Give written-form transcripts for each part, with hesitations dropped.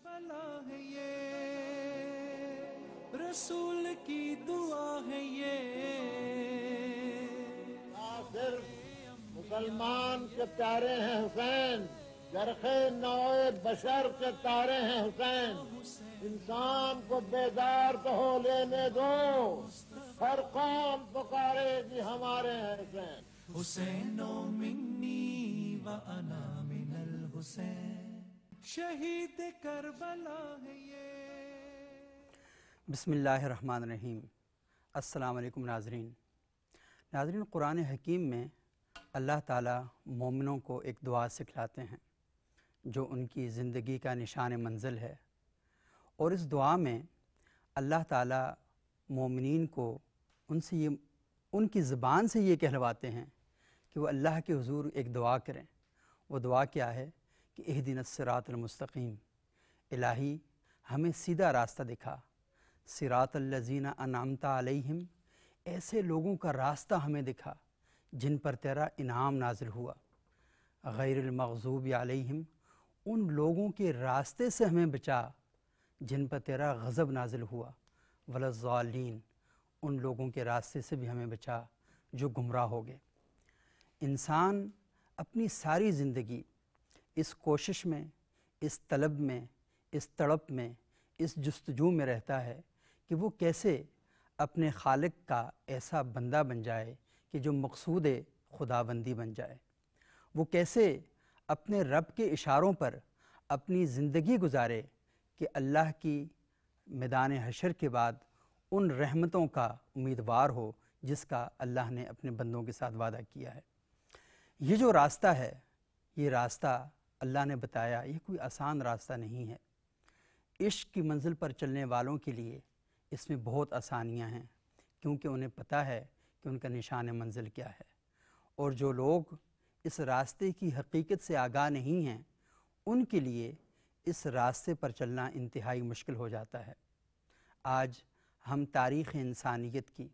کربلا ہے یہ رسول کی دعا ہے یہ صرف مسلمان کے پیارے ہیں حسین، جرخ نوع بشر کے تارے ہیں حسین، انسان کو بیدار تو ہو لینے دو، ہر قوم پکارے گی ہمارے ہیں حسین۔ حسین منی و انا من الحسین شہید کربلا ہے یہ۔ بسم اللہ الرحمن الرحیم۔ السلام علیکم ناظرین۔ قرآن حکیم میں اللہ تعالیٰ مومنوں کو ایک دعا سکھلاتے ہیں جو ان کی زندگی کا نشان منزل ہے، اور اس دعا میں اللہ تعالیٰ مومنین کو ان کی زبان سے یہ کہلواتے ہیں کہ وہ اللہ کے حضور ایک دعا کریں۔ وہ دعا کیا ہے کہ اہدنا الصراط المستقیم، الہی ہمیں سیدھا راستہ دکھا، صراط الذین انعمت علیہم، ایسے لوگوں کا راستہ ہمیں دکھا جن پر تیرا انعام نازل ہوا، غیر المغضوب علیہم، ان لوگوں کے راستے سے ہمیں بچا جن پر تیرا غضب نازل ہوا، ولا الضالین، ان لوگوں کے راستے سے بھی ہمیں بچا جو گمراہ ہو گئے۔ انسان اپنی ساری زندگی اس کوشش میں، اس طلب میں، اس تڑپ میں، اس جستجو میں رہتا ہے کہ وہ کیسے اپنے خالق کا ایسا بندہ بن جائے کہ جو مقصود خداوندی بن جائے، وہ کیسے اپنے رب کے اشاروں پر اپنی زندگی گزارے کہ اللہ کی میدان حشر کے بعد ان رحمتوں کا امیدوار ہو جس کا اللہ نے اپنے بندوں کے ساتھ وعدہ کیا ہے۔ یہ جو راستہ ہے، یہ راستہ اللہ نے بتایا، یہ کوئی آسان راستہ نہیں ہے۔ عشق کی منزل پر چلنے والوں کے لیے اس میں بہت آسانیاں ہیں، کیونکہ انہیں پتہ ہے کہ ان کا نشان منزل کیا ہے، اور جو لوگ اس راستے کی حقیقت سے آگاہ نہیں ہیں ان کے لیے اس راستے پر چلنا انتہائی مشکل ہو جاتا ہے۔ آج ہم تاریخ انسانیت کی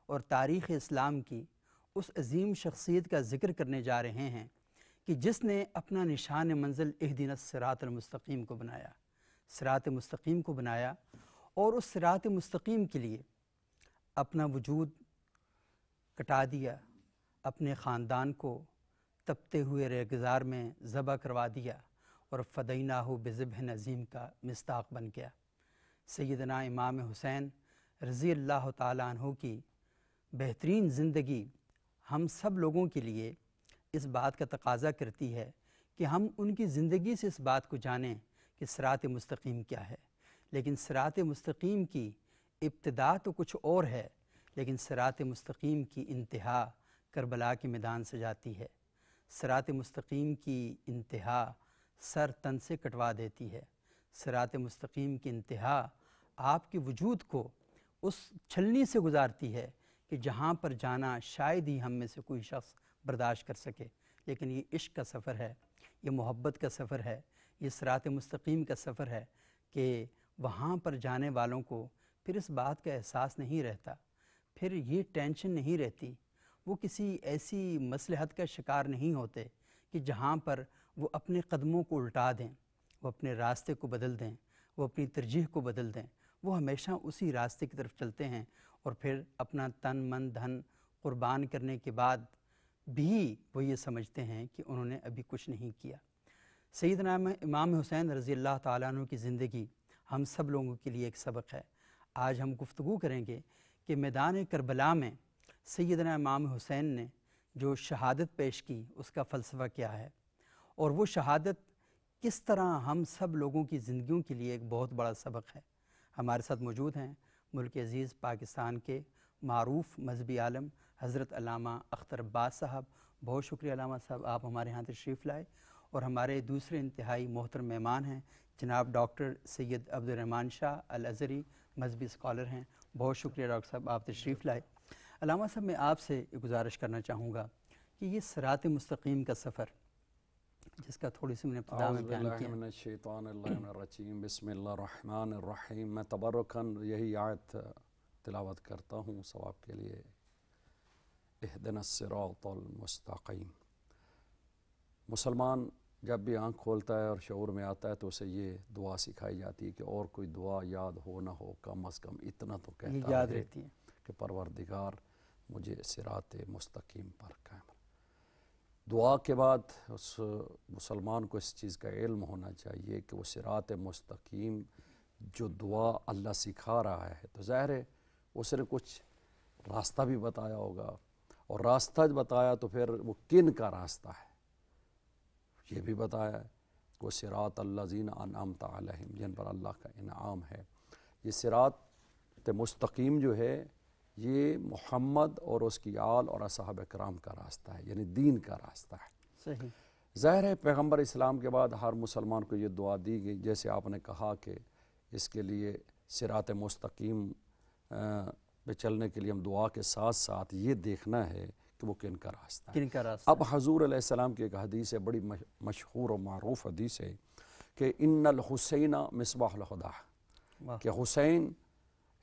اور تاریخ اسلام کی اس عظیم شخصیت کا ذکر کرنے جا رہے ہیں کہ جس نے اپنا نشان منزل اہدنا الصراط المستقیم کو بنایا، صراط مستقیم کو بنایا، اور اس صراط مستقیم کے لیے اپنا وجود کٹا دیا، اپنے خاندان کو تپتے ہوئے ریگزار میں ذبح کروا دیا، اور فدیناہ بذبح عظیم کا مصداق بن گیا۔ سیدنا امام حسین رضی اللہ تعالیٰ عنہ کی بہترین زندگی ہم سب لوگوں کے لیے اس بات کا تقاضا کرتی ہے کہ ہم ان کی زندگی سے اس بات کو جانیں کہ صراط مستقیم کیا ہے۔ لیکن صراط مستقیم کی ابتدا تو کچھ اور ہے، لیکن صراط مستقیم کی انتہا کربلا کے میدان سے جاتی ہے۔ صراط مستقیم کی انتہا سر تن سے کٹوا دیتی ہے۔ صراط مستقیم کی انتہا آپ کے وجود کو اس چھلنی سے گزارتی ہے کہ جہاں پر جانا شاید ہی ہم میں سے کوئی شخص برداشت کر سکے، لیکن یہ عشق کا سفر ہے، یہ محبت کا سفر ہے، یہ صراط مستقیم کا سفر ہے کہ وہاں پر جانے والوں کو پھر اس بات کا احساس نہیں رہتا، پھر یہ ٹینشن نہیں رہتی، وہ کسی ایسی مصلحت کا شکار نہیں ہوتے کہ جہاں پر وہ اپنے قدموں کو الٹا دیں، وہ اپنے راستے کو بدل دیں، وہ اپنی ترجیح کو بدل دیں۔ وہ ہمیشہ اسی راستے کی طرف چلتے ہیں، اور پھر اپنا تن من دھن قربان کرنے کے بعد بھی وہ یہ سمجھتے ہیں کہ انہوں نے ابھی کچھ نہیں کیا۔ سیدنا امام حسین رضی اللہ تعالیٰ عنہ کی زندگی ہم سب لوگوں کے لیے ایک سبق ہے۔ آج ہم گفتگو کریں گے کہ میدان کربلا میں سیدنا امام حسین نے جو شہادت پیش کی اس کا فلسفہ کیا ہے، اور وہ شہادت کس طرح ہم سب لوگوں کی زندگیوں کے لیے ایک بہت بڑا سبق ہے۔ ہمارے ساتھ موجود ہیں ملک عزیز پاکستان کے معروف مذہبی عالم حضرت علامہ اختر عباس صاحب۔ بہت شکریہ علامہ صاحب، آپ ہمارے ہاں تشریف لائے۔ اور ہمارے دوسرے انتہائی محترم مہمان ہیں جناب ڈاکٹر سید عبدالرحمن شاہ الازہری، مذہبی اسکالر ہیں۔ بہت شکریہ ڈاکٹر صاحب، آپ تشریف لائے۔ علامہ صاحب، میں آپ سے گزارش کرنا چاہوں گا کہ یہ صراط مستقیم کا سفر جس کا تھوڑی سی میں نے ابتدا میں بیان کیا، من الشیطان اللعین الرجیم، بسم اللہ الرحمن الرحیم۔ میں تبرکاً یہی آیت تلاوت کرتا ہوں ثواب کے لیے، اہدنا الصراط المستقیم۔ مسلمان جب بھی آنکھ کھولتا ہے اور شعور میں آتا ہے تو اسے یہ دعا سکھائی جاتی ہے کہ اور کوئی دعا یاد ہو نہ ہو کم از کم اتنا تو کہتا یاد رہے رہتی ہے کہ پروردگار مجھے صراط مستقیم پر قائم رکھ۔ دعا کے بعد اس مسلمان کو اس چیز کا علم ہونا چاہیے کہ وہ صراط مستقیم جو دعا اللہ سکھا رہا ہے تو ظاہر ہے اس نے کچھ راستہ بھی بتایا ہوگا، اور راستہ بتایا تو پھر وہ کن کا راستہ ہے یہ بھی بتایا ہے وہ صراط الذین انعمت علیہم، جن پر اللہ کا انعام ہے۔ یہ صراط مستقیم جو ہے یہ محمد اور اس کی آل اور اصحاب کرام کا راستہ ہے، یعنی دین کا راستہ ہے۔ صحیح۔ ظاہر ہے پیغمبر اسلام کے بعد ہر مسلمان کو یہ دعا دی گئی، جیسے آپ نے کہا کہ اس کے لیے صراط مستقیم پہ چلنے کے لیے ہم دعا کے ساتھ ساتھ یہ دیکھنا ہے کہ وہ کن کا راستہ ہے۔ کن کا راستہ؟ اب حضور علیہ السلام کی ایک حدیث ہے، بڑی مشہور و معروف حدیث ہے کہ ان الحسین مصباح الہدی، واہ، کہ حسین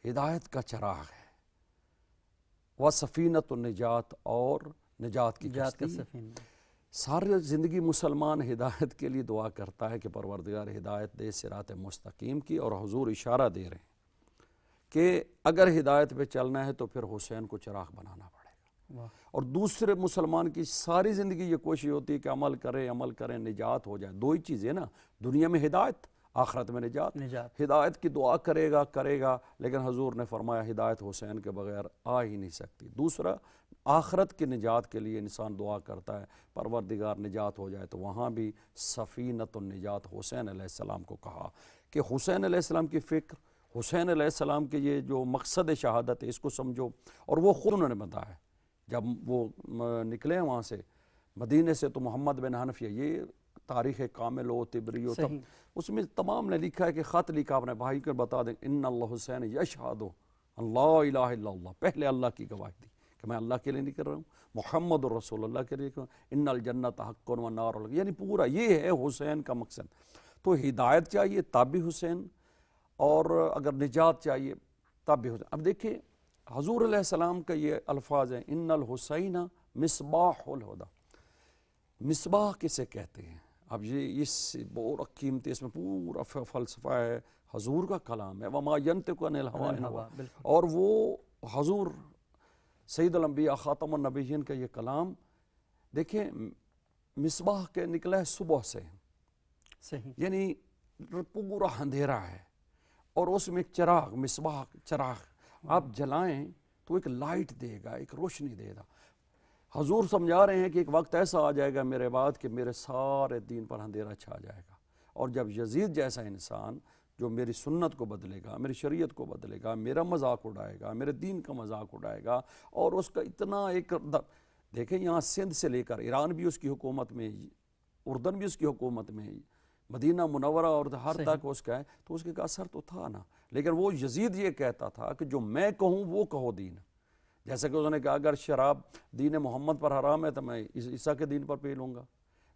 ہدایت کا چراغ ہے، وہ سفینۃ النجات اور نجات کی نجات کا کشتی۔ سفینہ۔ ساری زندگی مسلمان ہدایت کے لیے دعا کرتا ہے کہ پروردگار ہدایت دے صراط مستقیم کی، اور حضور اشارہ دے رہے ہیں کہ اگر ہدایت پہ چلنا ہے تو پھر حسین کو چراغ بنانا پڑے گا۔ واہ، اور دوسرے مسلمان کی ساری زندگی یہ کوشش ہوتی ہے کہ عمل کریں نجات ہو جائے۔ دو ہی چیزیں نا، دنیا میں ہدایت، آخرت میں نجات۔ نجات۔ ہدایت کی دعا کرے گا لیکن حضور نے فرمایا ہدایت حسین کے بغیر آ ہی نہیں سکتی۔ دوسرا، آخرت کی نجات کے لیے انسان دعا کرتا ہے پروردگار نجات ہو جائے، تو وہاں بھی سفینۃ النجات حسین علیہ السلام کو کہا کہ حسین علیہ السلام کی فکر، حسین علیہ السلام کے یہ جو مقصد شہادت ہے اس کو سمجھو۔ اور وہ خود انہوں نے بتایا جب وہ نکلے وہاں سے مدینے سے، تو محمد بن حنفیہ، یہ تاریخ کامل و طبری و تب اس میں تمام نے لکھا ہے کہ خط لکھا اپنے بھائی کو بتا دیں ان اللہ حسین یشہد ان لا الہ الا اللہ، پہلے اللہ کی گواہی دی کہ میں اللہ کے لیے نہیں کر رہا ہوں، محمد الرسول اللہ کے لیے کر رہا ہوں، ان الجنت حق و نار، یعنی پورا یہ ہے حسین کا مقصد۔ تو ہدایت چاہیے تب بھی حسین، اور اگر نجات چاہیے تب بھی حسین۔ اب دیکھیں حضور علیہ السلام کا یہ الفاظ ہیں ان الحسین مصباح الہدی۔ مصباح کسے کہتے ہیں؟ اب یہ اس بہت قیمتی، اس میں پورا فلسفہ ہے، حضور کا کلام ہے، وما ینطق عن الہوی ان ہوا، اور وہ حضور سید الانبیاء خاتم النبیین کا یہ کلام دیکھیں مصباح کے نکلا ہے صبح سے، صحیح، یعنی پورا اندھیرا ہے اور اس میں ایک چراغ، مصباح چراغ آپ جلائیں تو ایک لائٹ دے گا، ایک روشنی دے گا۔ حضور سمجھا رہے ہیں کہ ایک وقت ایسا آ جائے گا میرے بعد کہ میرے سارے دین پر اندھیرا چھا جائے گا، اور جب یزید جیسا انسان جو میری سنت کو بدلے گا، میری شریعت کو بدلے گا، میرا مذاق اڑائے گا، میرے دین کا مذاق اڑائے گا، اور اس کا اتنا ایک دیکھیں یہاں سندھ سے لے کر ایران بھی اس کی حکومت میں، اردن بھی اس کی حکومت میں، مدینہ منورہ اور ہر تک اس کا ہے، تو اس کا اثر تو تھا نا۔ لیکن وہ یزید یہ کہتا تھا کہ جو میں کہوں وہ کہو دین، جیسا کہ انہوں نے کہا اگر شراب دین محمد پر حرام ہے تو میں عیسیٰ کے دین پر پی لوں گا،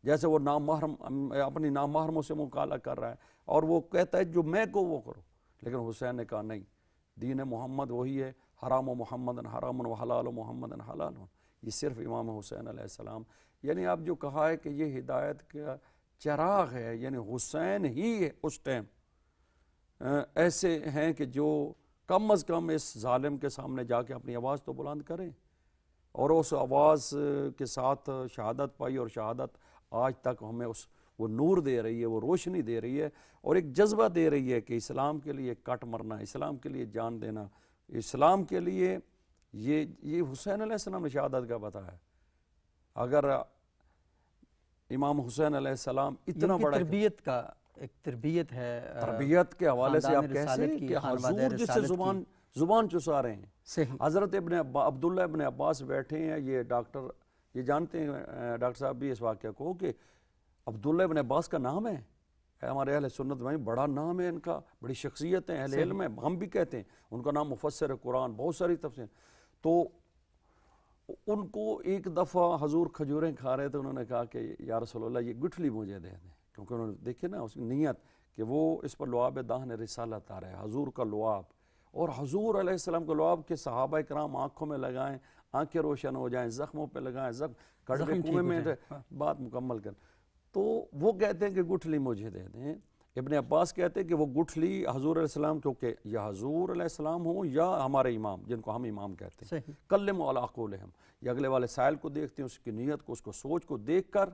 جیسے وہ نامحرم اپنی نامحرموں سے مکالہ کر رہا ہے، اور وہ کہتا ہے جو میں کو وہ کرو۔ لیکن حسین نے کہا نہیں، دین محمد وہی ہے، حرام و محمد حرام و حلال و محمد حلال، یہ صرف امام حسین علیہ السلام، یعنی آپ جو کہا ہے کہ یہ ہدایت کا چراغ ہے، یعنی حسین ہی ہے اس ٹائم ایسے ہیں کہ جو کم از کم اس ظالم کے سامنے جا کے اپنی آواز تو بلند کریں، اور اس آواز کے ساتھ شہادت پائی، اور شہادت آج تک ہمیں وہ نور دے رہی ہے، وہ روشنی دے رہی ہے، اور ایک جذبہ دے رہی ہے کہ اسلام کے لیے کٹ مرنا، اسلام کے لیے جان دینا، اسلام کے لیے یہ حسین علیہ السلام نے شہادت کا بتایا۔ اگر امام حسین علیہ السلام اتنا بڑا تربیت کا ایک تربیت ہے، تربیت کے حوالے سے آپ کیسے کہ حضور جس سے زبان چسا رہے ہیں۔ صحیح، حضرت عبداللہ ابن عباس بیٹھے ہیں، یہ ڈاکٹر یہ جانتے ہیں ڈاکٹر صاحب بھی اس واقعہ کو کہ عبداللہ ابن عباس کا نام ہے ہمارے اہل سنت میں، بڑا نام ہے ان کا، بڑی شخصیت ہیں، اہل علم ہے، ہم بھی کہتے ہیں ان کا نام مفسر قرآن، بہت ساری تفسیر۔ تو ان کو ایک دفعہ حضور کھجوریں کھا رہے تھے، انہوں نے کہا کہ یا رسول اللہ یہ گٹھلی مجھے دے دیں، کیونکہ انہوں نے دیکھے نا اس کی نیت کہ وہ اس پر لعاب دہن رسالت آ رہا ہے، حضور کا لعاب، اور حضور علیہ السلام کا لعاب کے صحابہ کرام آنکھوں میں لگائیں، آنکھیں روشن ہو جائیں، زخموں پہ لگائیں، کڑوے کنویں میں بات مکمل کر۔ تو وہ کہتے ہیں کہ گٹھلی مجھے دے دیں. ابن عباس کہتے ہیں کہ وہ گٹھلی حضور علیہ السلام، کیونکہ یا حضور علیہ السلام ہوں یا ہمارے امام جن کو ہم امام کہتے ہیں، کلموا علی قولہم، یا اگلے والے سائل کو دیکھتے ہیں، اس کی نیت کو، اس کو سوچ کو دیکھ کر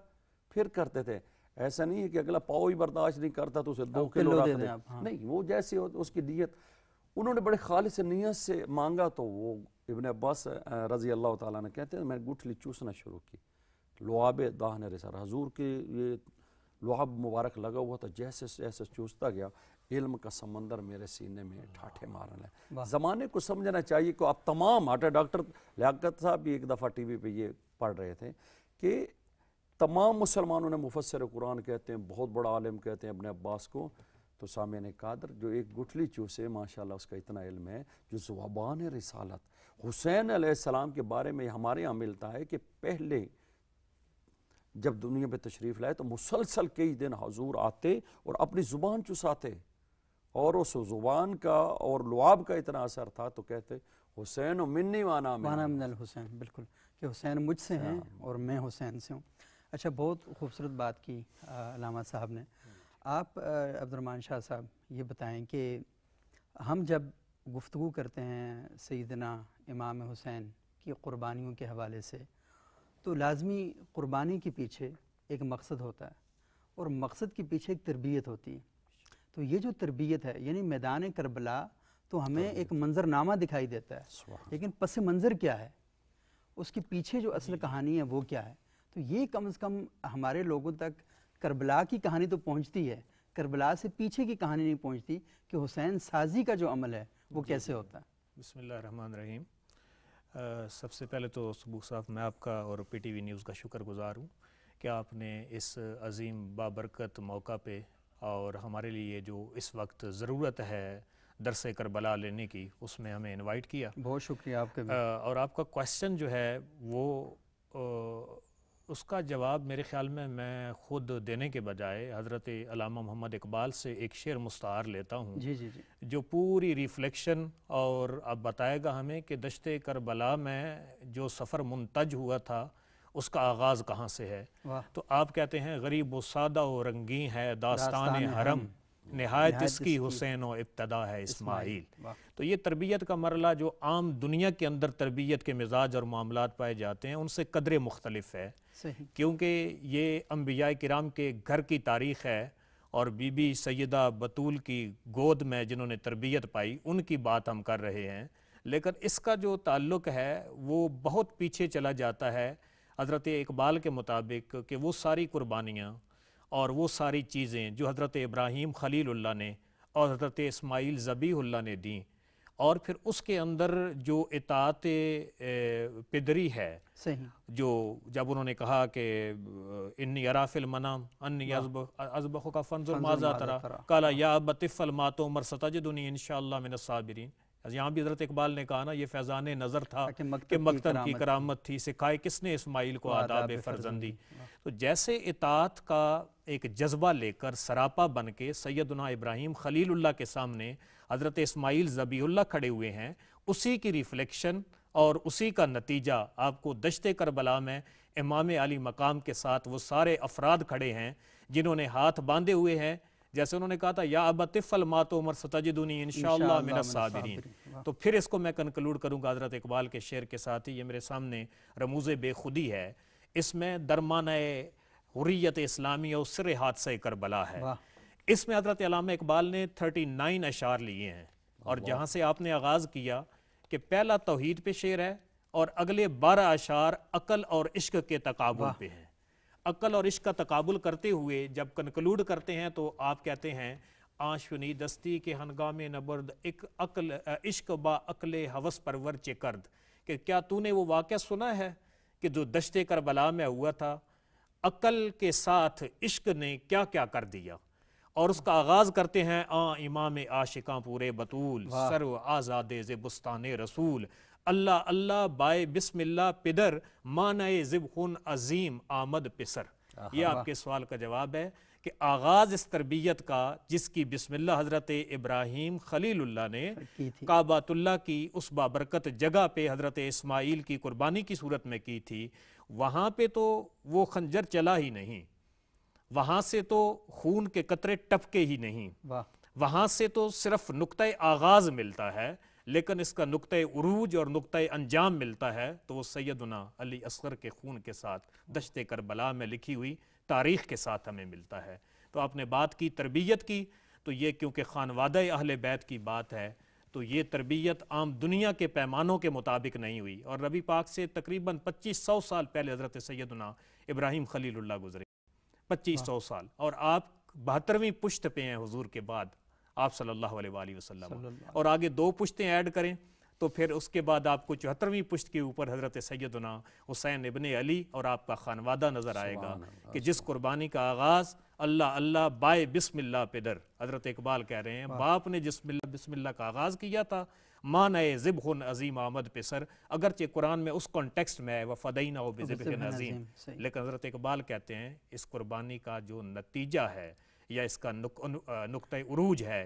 پھر کرتے تھے. ایسا نہیں ہے کہ اگلا پاؤ ہی برداشت نہیں کرتا تو اسے 2 کلو رکھ دیں. نہیں، وہ جیسے اس کی نیت انہوں نے بڑے خالص نیت سے مانگا. تو وہ ابن عباس رضی اللہ تعالیٰ نے کہتے ہیں میں نے گٹھلی چوسنا شروع کی، لعاب داہن رسال، حضور کے یہ لعاب مبارک لگا ہوا تھا، جیسے جیسے چوستا گیا علم کا سمندر میرے سینے میں ٹھاٹھے مارنے لگے. زمانے کو سمجھنا چاہیے کہ اب تمام ڈاکٹر لیاقت صاحب بھی ایک دفعہ ٹی وی پہ یہ پڑھ رہے تھے کہ تمام مسلمانوں نے مفسر قرآن کہتے ہیں، بہت بڑا عالم کہتے ہیں ابن عباس کو. تو سامعین قادر، جو ایک گٹھلی چوسے ماشاءاللہ اس کا اتنا علم ہے، جو زبان رسالت حسین علیہ السلام کے بارے میں ہمارے یہاں ملتا ہے کہ پہلے جب دنیا پہ تشریف لائے تو مسلسل کئی دن حضور آتے اور اپنی زبان چساتے، اور اس زبان کا اور لعاب کا اتنا اثر تھا تو کہتے حسین و منی وانا من الحسین، بالکل کہ حسین مجھ سے ہیں اور میں حسین سے ہوں. اچھا، بہت خوبصورت بات کی علامہ صاحب نے. آپ عبد الرحمن شاہ صاحب یہ بتائیں کہ ہم جب گفتگو کرتے ہیں سیدنا امام حسین کی قربانیوں کے حوالے سے تو لازمی قربانی کے پیچھے ایک مقصد ہوتا ہے اور مقصد کے پیچھے ایک تربیت ہوتی ہے. تو یہ جو تربیت ہے یعنی میدان کربلا تو ہمیں ایک منظرنامہ دکھائی دیتا ہے، لیکن پس منظر کیا ہے، اس کے پیچھے جو اصل کہانی ہے وہ کیا ہے. تو یہ کم از کم ہمارے لوگوں تک کربلا کی کہانی تو پہنچتی ہے، کربلا سے پیچھے کی کہانی نہیں پہنچتی کہ حسین سازی کا جو عمل ہے وہ کیسے ہوتا ہے. بسم اللہ الرحمن الرحیم. سب سے پہلے تو صبوح صاحب میں آپ کا اور پی ٹی وی نیوز کا شکر گزار ہوں کہ آپ نے اس عظیم بابرکت موقع پہ اور ہمارے لیے جو اس وقت ضرورت ہے درس کربلا لینے کی، اس میں ہمیں انوائٹ کیا. بہت شکریہ آپ کا بھی. اور آپ کا کویسچن جو ہے وہ اس کا جواب میرے خیال میں خود دینے کے بجائے حضرت علامہ محمد اقبال سے ایک شعر مستعار لیتا ہوں جی جی جی جو پوری ریفلیکشن اور اب بتائے گا ہمیں کہ دشت کربلا میں جو سفر منتج ہوا تھا اس کا آغاز کہاں سے ہے. تو آپ کہتے ہیں غریب و سادہ و رنگین ہے داستان حرم، نہایت اس کی حسین و ابتدا ہے اسماعیل. تو یہ تربیت کا مرحلہ جو عام دنیا کے اندر تربیت کے مزاج اور معاملات پائے جاتے ہیں ان سے قدرے مختلف ہے، کیونکہ یہ انبیاء کرام کے گھر کی تاریخ ہے اور بی بی سیدہ بطول کی گود میں جنہوں نے تربیت پائی ان کی بات ہم کر رہے ہیں. لیکن اس کا جو تعلق ہے وہ بہت پیچھے چلا جاتا ہے. حضرت اقبال کے مطابق کہ وہ ساری قربانیاں اور وہ ساری چیزیں جو حضرت ابراہیم خلیل اللہ نے اور حضرت اسماعیل ذبیح اللہ نے دیں، اور پھر اس کے اندر جو اطاعت پدری ہے، جو جب انہوں نے کہا کہ انی ارا فی المنام انی اذبحک فانظر ماذا تری قال یا ابت افعل ما تؤمر ستجدنی انشاءاللہ من الصابرین. یہاں بھی حضرت اقبال نے کہا نا یہ فیضان نظر تھا کہ مکتب کی کرامت تھی، سکھائے کس نے اسماعیل کو آداب فرزندی. تو جیسے اطاعت کا ایک جذبہ لے کر سراپا بن کے سیدنا ابراہیم خلیل اللہ کے سامنے حضرت اسماعیل ذبیح اللہ کھڑے ہوئے ہیں، اسی کی ریفلیکشن اور اسی کا نتیجہ آپ کو دشت کربلا میں امام علی مقام کے ساتھ وہ سارے افراد کھڑے ہیں جنہوں نے ہاتھ باندھے ہوئے ہیں. جیسے انہوں نے کہا تھا یا ابت افعل ما تؤمر ستجدنی انشاءاللہ من الصابرین. تو پھر اس کو میں کنکلوڈ کروں گا حضرت اقبال کے شعر کے ساتھ ہی. یہ میرے سامنے رموز بے خودی ہے، اس میں درمانہ حریت اسلامی اور سر حادثہ کربلا ہے. اس میں حضرت علامہ اقبال نے 39 اشعار لیے ہیں، اور جہاں سے آپ نے آغاز کیا کہ پہلا توحید پہ شعر ہے اور اگلے 12 اشعار عقل اور عشق کے تقابل پہ ہیں. عقل اور عشق کا تقابل کرتے ہوئے جب کنکلوڈ کرتے ہیں تو آپ کہتے ہیں آشنی دستی کے ہنگام نبرد ایک عقل عشق با عقل ہوس پرور چکرد. کہ کیا تو نے وہ واقعہ سنا ہے کہ جو دشت کربلا میں ہوا تھا، عقل کے ساتھ عشق نے کیا کیا کر دیا. اور اس کا آغاز کرتے ہیں امام عاشقاں پورے بطول سرو آزاد ز بستان رسول اللہ اللہ بائے بسم اللہ پدر مانع ذبح عظیم آمد پسر. یہ آپ کے سوال کا جواب ہے کہ آغاز اس تربیت کا جس کی بسم اللہ حضرت ابراہیم خلیل اللہ نے کعبۃ اللہ کی اس بابرکت جگہ پہ حضرت اسماعیل کی قربانی کی صورت میں کی تھی، وہاں پہ تو وہ خنجر چلا ہی نہیں، وہاں سے تو خون کے قطرے ٹپکے ہی نہیں، وہاں سے تو صرف نقطۂ آغاز ملتا ہے، لیکن اس کا نقطۂ عروج اور نقطۂ انجام ملتا ہے تو وہ سیدنا علی اصغر کے خون کے ساتھ دشت کربلا میں لکھی ہوئی تاریخ کے ساتھ ہمیں ملتا ہے۔ تو آپ نے بات کی تربیت کی، تو یہ کیونکہ خانوادہ اہل بیت کی بات ہے تو یہ تربیت عام دنیا کے پیمانوں کے مطابق نہیں ہوئی، اور نبی پاک سے تقریباً 2500 سال پہلے حضرت سیدنا ابراہیم خلیل اللہ گزرے، 2500 سال، اور آپ 72ویں پشت پہ ہیں حضور کے بعد آپ صلی اللہ علیہ وآلہ وسلم، اور آگے 2 پشتیں ایڈ کریں تو پھر اس کے بعد آپ کو 74ویں پشت کے اوپر حضرت سیدنا حسین ابن علی اور آپ کا خانوادہ نظر آئے گا کہ جس قربانی کا آغاز اللہ اللہ بائے بسم اللہ پہ در، حضرت اقبال کہہ رہے ہیں باپ نے بسم اللہ کا آغاز کیا تھا، مانع ذبح عظیم آمد پہ سر، اگرچہ قرآن میں اس کانٹیکسٹ میں ہے وَفَدَيْنَاهُ بِذِبْحٍ عَظِيمٍ، لیکن حضرت اقبال کہتے ہیں اس قربانی کا جو نتیجہ ہے یا اس کا نقطۂ عروج ہے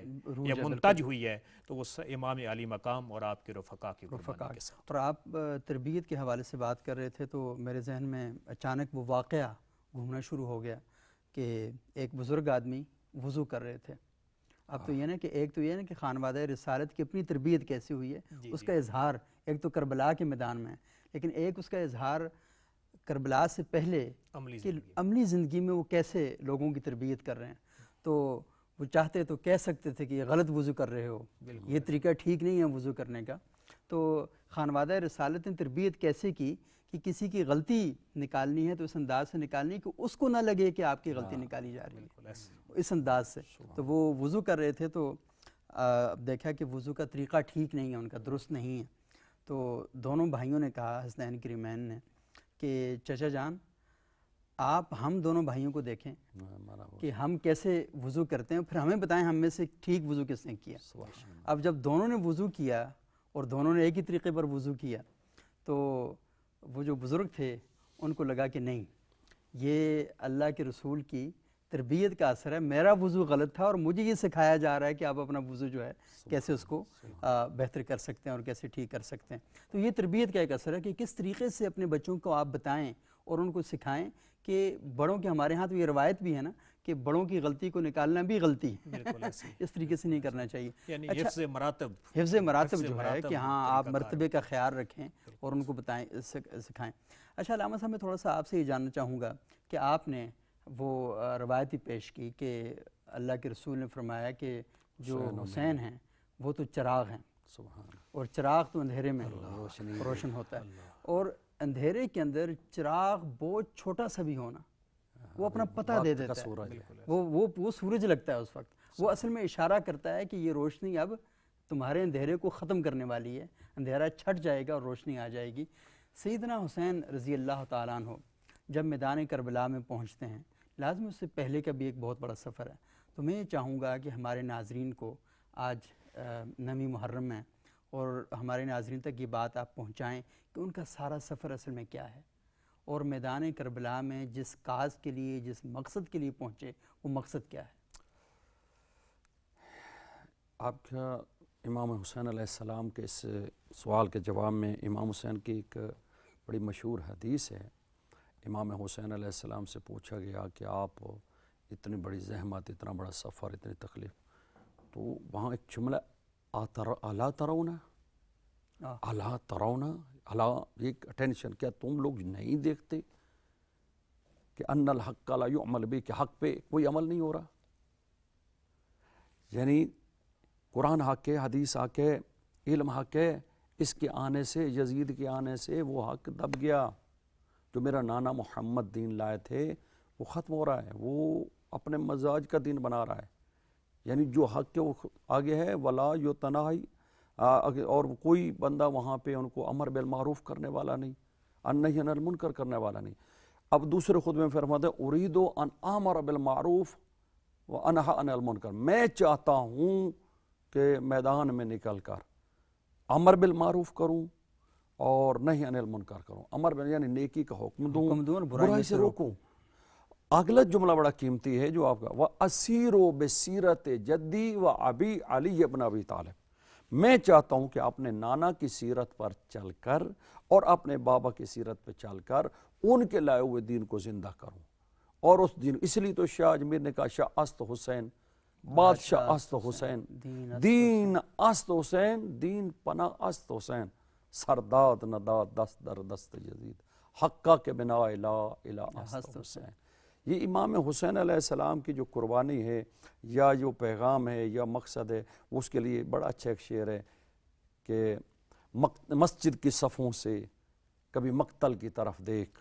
یا منتج ہوئی ہے تو وہ امام علی مقام اور آپ کے رفقا کی قربانی کے ساتھ۔ اور آپ تربیت کے حوالے سے بات کر رہے تھے تو میرے ذہن میں اچانک وہ واقعہ گھومنا شروع ہو گیا کہ ایک بزرگ آدمی وضو کر رہے تھے۔ اب تو یہ نا کہ ایک تو یہ نا کہ خانوادہ رسالت کی اپنی تربیت کیسی ہوئی ہے، اس کا اظہار ایک تو کربلا کے میدان میں ہے، لیکن ایک اس کا اظہار کربلا سے پہلے کہ عملی زندگی میں وہ کیسے لوگوں کی تربیت کر رہے ہیں۔ تو وہ چاہتے تو کہہ سکتے تھے کہ یہ غلط وضو کر رہے ہو، یہ طریقہ ٹھیک نہیں ہے وضو کرنے کا۔ تو خانوادہ رسالت نے تربیت کیسے کی کہ کسی کی غلطی نکالنی ہے تو اس انداز سے نکالنی ہے کہ اس کو نہ لگے کہ آپ کی غلطی نکالی جا رہی ہے، اس انداز سے۔ تو وہ وضو کر رہے تھے تو دیکھا کہ وضو کا طریقہ ٹھیک نہیں ہے، ان کا درست نہیں ہے۔ تو دونوں بھائیوں نے کہا، حسنین کریمین نے، کہ چچا جان آپ ہم دونوں بھائیوں کو دیکھیں کہ ہم کیسے وضو کرتے ہیں، پھر ہمیں بتائیں ہم میں سے ٹھیک وضو کس نے کیا۔ اب جب دونوں نے وضو کیا اور دونوں نے ایک ہی طریقے پر وضو کیا تو وہ جو بزرگ تھے ان کو لگا کہ نہیں، یہ اللہ کے رسول کی تربیت کا اثر ہے، میرا وضو غلط تھا اور مجھے یہ سکھایا جا رہا ہے کہ آپ اپنا وضو جو ہے کیسے اس کو بہتر کر سکتے ہیں اور کیسے ٹھیک کر سکتے ہیں۔ تو یہ تربیت کا ایک اثر ہے کہ کس طریقے سے اپنے بچوں کو آپ بتائیں اور ان کو سکھائیں کہ بڑوں کے، ہمارے ہاں تو یہ روایت بھی ہے نا کہ بڑوں کی غلطی کو نکالنا بھی غلطی ہے، اس طریقے سے نہیں کرنا چاہیے۔ یعنی حفظ مراتب جو ہے کہ ہاں آپ مرتبے کا خیال رکھیں اور ان کو بتائیں، سکھائیں۔ اچھا علامہ صاحب میں تھوڑا سا آپ سے یہ جاننا چاہوں گا کہ آپ نے وہ روایتی پیش کی کہ اللہ کے رسول نے فرمایا کہ جو حسین ہیں وہ تو چراغ ہیں، اور چراغ تو اندھیرے میں روشن ہوتا ہے، اور اندھیرے کے اندر چراغ بہت چھوٹا سا بھی ہونا وہ اپنا پتہ دے دیتا ہے، وہ سورج لگتا ہے اس وقت، وہ اصل میں اشارہ کرتا ہے کہ یہ روشنی اب تمہارے اندھیرے کو ختم کرنے والی ہے، اندھیرا چھٹ جائے گا اور روشنی آ جائے گی۔ سیدنا حسین رضی اللہ تعالیٰ عنہ جب میدان کربلا میں پہنچتے ہیں، لازم اس سے پہلے کا بھی ایک بہت بڑا سفر ہے، تو میں یہ چاہوں گا کہ ہمارے ناظرین کو آج نمی محرم ہے اور ہمارے ناظرین تک یہ بات آپ پہنچائیں کہ ان کا سارا سفر اصل میں کیا ہے، اور میدان کربلا میں جس کاز کے لیے، جس مقصد کے لیے پہنچے، وہ مقصد کیا ہے۔ آپ کا امام حسین علیہ السلام کے اس سوال کے جواب میں امام حسین کی ایک بڑی مشہور حدیث ہے۔ امام حسین علیہ السلام سے پوچھا گیا کہ آپ اتنی بڑی زحمت، اتنا بڑا سفر، اتنی تکلیف، تو وہاں ایک جملہ الا ترون، الا ترون، الا، ایک اٹینشن، کیا تم لوگ نہیں دیکھتے کہ ان الحق لا یعمل بھی، کہ حق پہ کوئی عمل نہیں ہو رہا؟ یعنی قرآن حق ہے، حدیث حق ہے، علم حق ہے، اس کے آنے سے، یزید کے آنے سے وہ حق دب گیا۔ جو میرا نانا محمد دین لائے تھے وہ ختم ہو رہا ہے، وہ اپنے مزاج کا دین بنا رہا ہے، یعنی جو حق کے وہ آگے ہے، ولا یتناہی، اور کوئی بندہ وہاں پہ ان کو امر بالمعروف کرنے والا نہیں، نہی عن المنکر کرنے والا نہیں۔ اب دوسرے خطبے میں فرماتے ہیں اریدو ان امر بالمعروف وانہی عن المنکر، میں چاہتا ہوں کہ میدان میں نکل کر امر بالمعروف کروں اور نہی عن المنکر کروں، امر یعنی نیکی کا حکم دوں، برائی سے روکوں۔ اگلا جملہ بڑا قیمتی ہے جو آپ کا، وَأَسِيرُوا بِسِيرَةِ جَدِّي وَأَبِي عَلِيِّ بْنِ أَبِي طالب، میں چاہتا ہوں کہ اپنے نانا کی سیرت پر چل کر اور اپنے بابا کی سیرت پر چل کر ان کے لائے ہوئے دین کو زندہ کروں، اور اس دین، اس لیے تو شاہ اجمیر نے کہا شاہ است حسین بادشاہ است حسین، دین است حسین، دین پناہ است حسین، سرداد نداد دست در دست یزید، حقہ کے بنا لا الہ است حسین۔ یہ امام حسین علیہ السلام کی جو قربانی ہے یا جو پیغام ہے یا مقصد ہے، اس کے لیے بڑا اچھا ایک شعر ہے کہ مسجد کی صفوں سے کبھی مقتل کی طرف دیکھ،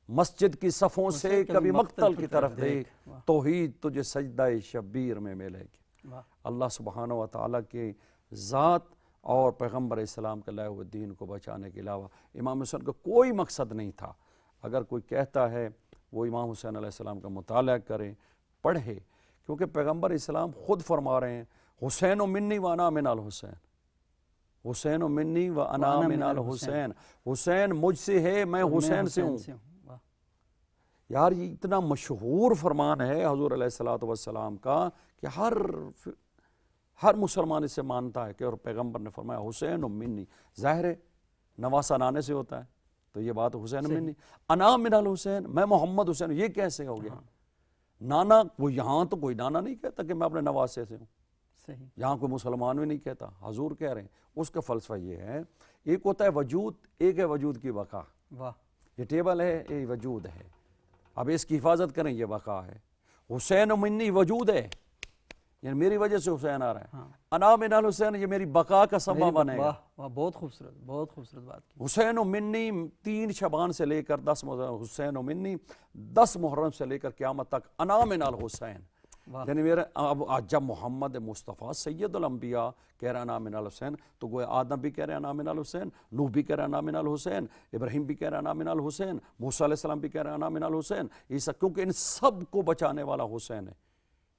مسجد کی صفوں سے کبھی مقتل کی طرف دیکھ، توحید تجھے سجدہ شبیر میں ملے گی۔ اللہ سبحانہ و تعالیٰ کی ذات اور پیغمبر اسلام کے لائے ہوئے دین کو بچانے کے علاوہ امام حسین کا کوئی مقصد نہیں تھا۔ اگر کوئی کہتا ہے وہ امام حسین علیہ السلام کا مطالعہ کریں، پڑھے، کیونکہ پیغمبر اسلام خود فرما رہے ہیں حسین و منی و انا من الحسین، حسین و منی و انا من الحسین، حسین مجھ سے ہے، میں حسین سے ہوں۔ یار یہ اتنا مشہور فرمان ہے حضور علیہ السلام کا کہ ہر مسلمان اسے مانتا ہے کہ اور پیغمبر نے فرمایا حسین و منی، ظاہر ہے نواسہ نانے سے ہوتا ہے، تو یہ بات حسین منی، انا من الحسین، میں محمد حسین، یہ کیسے ہو گیا؟ نانا، وہ یہاں تو کوئی نانا نہیں کہتا کہ میں اپنے نواسے سے ہوں، یہاں کوئی مسلمان بھی نہیں کہتا، حضور کہہ رہے ہیں۔ اس کا فلسفہ یہ ہے، ایک ہوتا ہے وجود، ایک ہے وجود کی بقا۔ یہ ٹیبل ہے، یہ وجود ہے، اب اس کی حفاظت کریں، یہ بقا ہے۔ حسین و منی وجود ہے، یعنی میری وجہ سے حسین آ رہا ہے، انا من الحسین یہ میری بقا کا سبب بنے گا۔ بہت خوبصورت، بہت خوبصورت بات کی۔ حسین و منی 3 شعبان سے لے کر 10 محرم، حسین و منی 10 محرم سے لے کر قیامت تک انا من الحسین، یعنی میرے اب جب محمد مصطفیٰ سید الانبیاء کہہ رہے ہیں انا من الحسین، تو گویا آدم بھی کہہ رہے ہیں انا من الحسین، نوح بھی کہہ رہے ہیں انا من الحسین، ابراہیم بھی کہہ رہے ہیں انا من الحسین، موسیٰ علیہ السلام بھی کہہ رہے ہیں انا من الحسین، عیسیٰ، کیونکہ ان سب کو بچانے والا حسین ہے،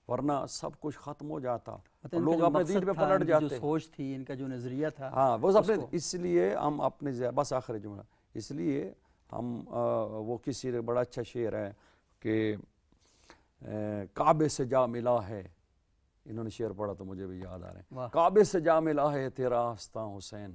ورنہ سب کچھ ختم ہو جاتا اور لوگ اپنے دین پہ پلٹ جاتے۔ جو سوچ تھی، ان کا جو نظریہ تھا، ہاں وہ اپنے، اس لیے ہم اپنے بس آخری جملہ، اس لیے ہم وہ کسی نے بڑا اچھا شعر ہے کہ کعبے سے جا ملا ہے، انہوں نے شعر پڑھا تو مجھے بھی یاد آ رہے ہیں، کعبے سے جا ملا ہے تیرا آستاں حسین،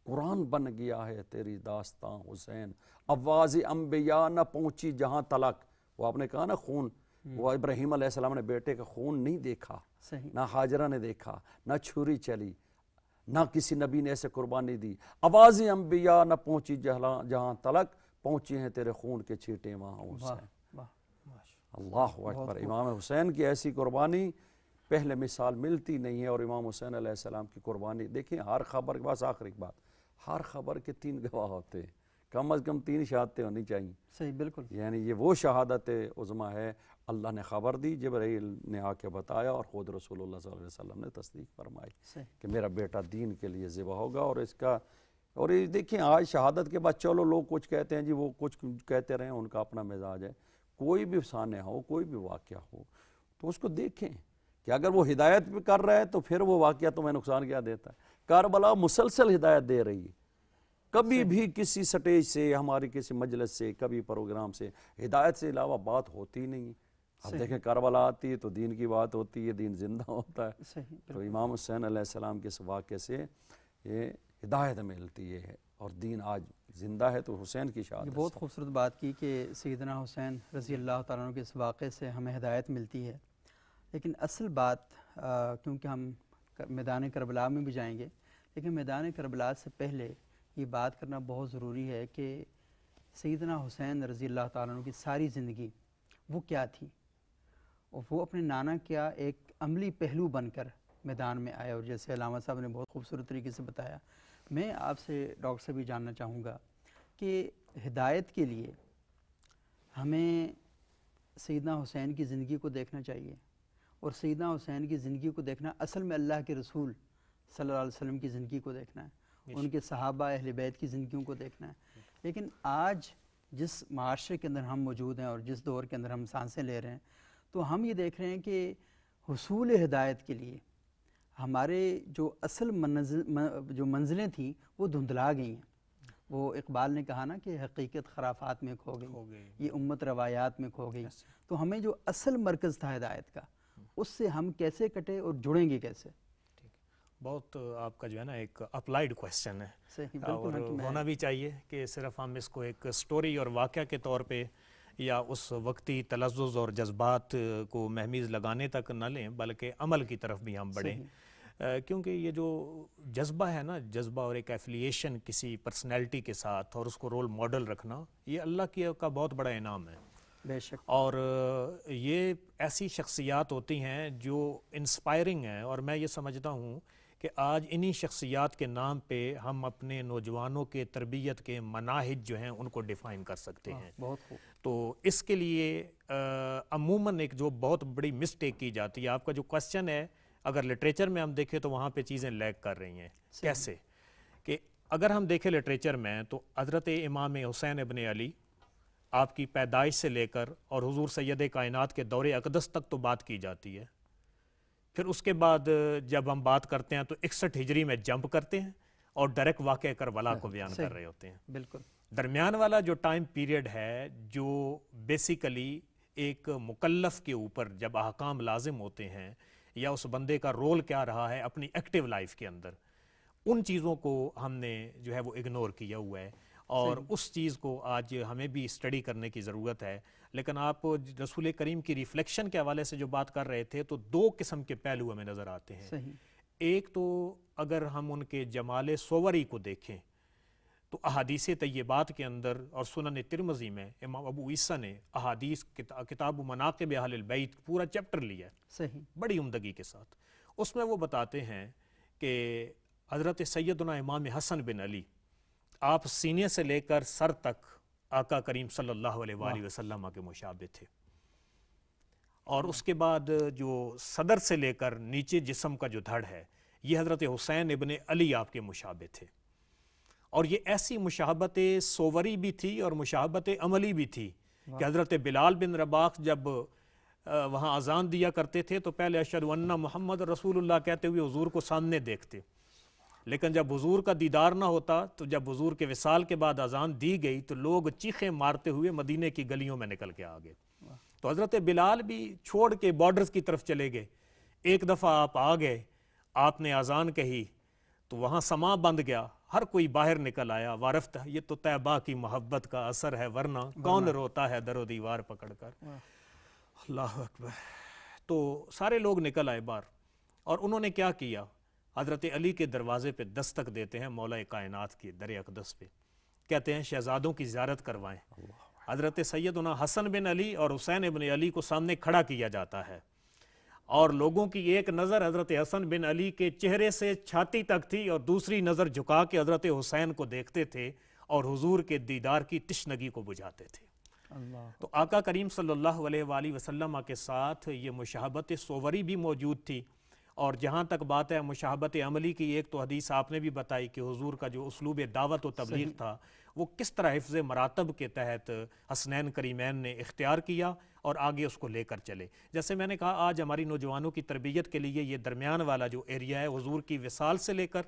قرآن بن گیا ہے تیری داستاں حسین، آواز انبیاء نہ پہنچی جہاں تلک، وہ آپ نے کہا نا خون، وہ ابراہیم علیہ السلام نے بیٹے کا خون نہیں دیکھا، نہ حاجرہ نے دیکھا، نہ چھری چلی، نہ کسی نبی نے ایسے قربانی دی، آواز انبیاء نہ پہنچی جہاں تلک، پہنچی ہیں تیرے خون کے چھینٹے وہاں حسین۔ اللہ اکبر، امام حسین کی ایسی قربانی پہلے مثال ملتی نہیں ہے، اور امام حسین علیہ السلام کی قربانی دیکھیں، ہر خبر کے پاس آخری بات، ہر خبر کے 3 گواہ ہوتے ہیں، کم از کم 3 شہادتیں ہونی چاہیے۔ صحیح، بالکل، یعنی یہ وہ شہادت عظمیٰ ہے، اللہ نے خبر دی، جبرائیل نے آ کے بتایا، اور خود رسول اللہ صلی اللہ علیہ وسلم نے تصدیق فرمائی کہ میرا بیٹا دین کے لیے ذبح ہوگا، اور اس کا، اور یہ دیکھیں آج شہادت کے بعد چلو لوگ کچھ کہتے ہیں جی، وہ کچھ کہتے رہیں، ان کا اپنا مزاج ہے، کوئی بھی سانحہ ہو، کوئی بھی واقعہ ہو تو اس کو دیکھیں کہ اگر وہ ہدایت بھی کر رہا ہے تو پھر وہ واقعہ تمہیں نقصان کیا دیتا ہے۔ کربلا مسلسل ہدایت دے رہی ہے، کبھی بھی کسی سٹیج سے، ہماری کسی مجلس سے، کبھی پروگرام سے ہدایت سے علاوہ بات ہوتی نہیں۔ اب دیکھیں کربلا آتی ہے تو دین کی بات ہوتی ہے، دین زندہ ہوتا ہے۔ تو امام حسین علیہ السلام کے اس واقعے سے یہ ہدایت ملتی ہے، اور دین آج زندہ ہے تو حسین کی شہادت۔ بہت خوبصورت بات کی کہ سیدنا حسین رضی اللہ تعالیٰ عنہ کے اس واقعے سے ہمیں ہدایت ملتی ہے، لیکن اصل بات، کیونکہ ہم میدان کربلا میں بھی جائیں گے، لیکن میدان کربلا سے پہلے یہ بات کرنا بہت ضروری ہے کہ سیدنا حسین رضی اللہ تعالیٰ عنہ کی ساری زندگی وہ کیا تھی، اور وہ اپنے نانا کیا ایک عملی پہلو بن کر میدان میں آیا، اور جیسے علامہ صاحب نے بہت خوبصورت طریقے سے بتایا۔ میں آپ سے ڈاکٹر سے بھی جاننا چاہوں گا کہ ہدایت کے لیے ہمیں سیدنا حسین کی زندگی کو دیکھنا چاہیے، اور سیدنا حسین کی زندگی کو دیکھنا اصل میں اللہ کے رسول صلی اللہ علیہ وسلم کی زندگی کو دیکھنا ہے، ان کے صحابہ اہل بیت کی زندگیوں کو دیکھنا ہے۔ لیکن آج جس معاشرے کے اندر ہم موجود ہیں اور جس دور کے اندر ہم سانسیں لے رہے ہیں، تو ہم یہ دیکھ رہے ہیں کہ حصول ہدایت کے لیے ہمارے جو اصل جو منزلیں تھیں وہ دھندلا گئی ہیں۔ وہ اقبال نے کہا نا کہ حقیقت خرافات میں کھو گئی، یہ امت روایات میں کھو گئی۔ تو ہمیں جو اصل مرکز تھا ہدایت کا، اس سے ہم کیسے کٹے اور جڑیں گے کیسے؟ بہت آپ کا جو ہے نا ایک اپلائیڈ کویسچن ہے، اور ہونا بھی چاہیے کہ صرف ہم اس کو ایک سٹوری اور واقعہ کے طور پہ یا اس وقتی تلذذ اور جذبات کو مہمیز لگانے تک نہ لیں بلکہ عمل کی طرف بھی ہم بڑھیں، کیونکہ یہ جو جذبہ ہے نا، جذبہ اور ایک ایفیلیشن کسی پرسنالٹی کے ساتھ اور اس کو رول ماڈل رکھنا، یہ اللہ کا بہت بڑا انعام ہے۔ بے شک۔ اور یہ ایسی شخصیات ہوتی ہیں جو انسپائرنگ ہیں، اور میں یہ سمجھتا ہوں کہ آج انہی شخصیات کے نام پہ ہم اپنے نوجوانوں کے تربیت کے مناہج جو ہیں ان کو ڈیفائن کر سکتے ہیں۔ بہت خوب۔ تو اس کے لیے عموماً ایک جو بہت بڑی مسٹیک کی جاتی ہے، آپ کا جو کوسچن ہے، اگر لٹریچر میں ہم دیکھیں تو وہاں پہ چیزیں لیگ کر رہی ہیں۔ کیسے؟ کہ اگر ہم دیکھیں لٹریچر میں تو حضرت امام حسین ابن علی، آپ کی پیدائش سے لے کر اور حضور سید کائنات کے دور اقدس تک تو بات کی جاتی ہے۔ پھر اس کے بعد جب ہم بات کرتے ہیں تو 61 ہجری میں جمپ کرتے ہیں اور ڈائریکٹ واقعہ کربلا کو بیان کر رہے ہوتے ہیں۔ بالکل۔ درمیان والا جو ٹائم پیریڈ ہے، جو بیسیکلی ایک مکلف کے اوپر جب احکام لازم ہوتے ہیں یا اس بندے کا رول کیا رہا ہے اپنی ایکٹیو لائف کے اندر، ان چیزوں کو ہم نے جو ہے وہ اگنور کیا ہوا ہے، اور اس چیز کو آج ہمیں بھی اسٹڈی کرنے کی ضرورت ہے۔ لیکن آپ رسول کریم کی ریفلیکشن کے حوالے سے جو بات کر رہے تھے تو دو قسم کے پہلو ہمیں نظر آتے ہیں۔ ایک تو اگر ہم ان کے جمال صوری کو دیکھیں تو احادیث طیبات کے اندر اور سنن ترمذی میں امام ابو عیسیٰ نے احادیث کتاب مناقب اہل البیت پورا چیپٹر لیا ہے بڑی عمدگی کے ساتھ۔ اس میں وہ بتاتے ہیں کہ حضرت سیدنا امام حسن بن علی، آپ سینے سے لے کر سر تک آقا کریم صلی اللہ علیہ وآلہ وسلم کے مشابہ تھے، اور اس کے بعد جو صدر سے لے کر نیچے جسم کا جو دھڑ ہے یہ حضرت حسین ابن علی آپ کے مشابہ تھے۔ اور یہ ایسی مشابہت صوری بھی تھی اور مشابہت عملی بھی تھی کہ حضرت بلال بن رباح جب وہاں اذان دیا کرتے تھے تو پہلے اشہد ان محمد رسول اللہ کہتے ہوئے حضور کو سامنے دیکھتے، لیکن جب حضور کا دیدار نہ ہوتا تو جب حضور کے وصال کے بعد اذان دی گئی تو لوگ چیخیں مارتے ہوئے مدینے کی گلیوں میں نکل کے آ گئے۔ تو حضرت بلال بھی چھوڑ کے بارڈرز کی طرف چلے گئے۔ ایک دفعہ آپ آ گئے، آپ نے اذان کہی تو وہاں سما بند گیا، ہر کوئی باہر نکل آیا، وارفتہ یہ تو طیبہ کی محبت کا اثر ہے، ورنہ کون روتا ہے در و دیوار پکڑ کر۔ اللہ اکبر۔ تو سارے لوگ نکل آئے باہر، اور انہوں نے کیا کیا؟ حضرت علی کے دروازے پہ دستک دیتے ہیں، مولا کائنات کی در اقدس پہ، کہتے ہیں شہزادوں کی زیارت کروائیں۔ حضرت سیدنا حسن بن علی اور حسین ابن علی کو سامنے کھڑا کیا جاتا ہے، اور لوگوں کی ایک نظر حضرت حسن بن علی کے چہرے سے چھاتی تک تھی اور دوسری نظر جھکا کے حضرت حسین کو دیکھتے تھے اور حضور کے دیدار کی تشنگی کو بجھاتے تھے۔ تو آقا کریم صلی اللہ علیہ وآلہ وسلم کے ساتھ یہ مشابہت صوری بھی موجود تھی، اور جہاں تک بات ہے مشابہت عملی کی، ایک تو حدیث آپ نے بھی بتائی کہ حضور کا جو اسلوب دعوت و تبلیغ تھا وہ کس طرح حفظ مراتب کے تحت حسنین کریمین نے اختیار کیا اور آگے اس کو لے کر چلے۔ جیسے میں نے کہا آج ہماری نوجوانوں کی تربیت کے لیے یہ درمیان والا جو ایریا ہے، حضور کی وصال سے لے کر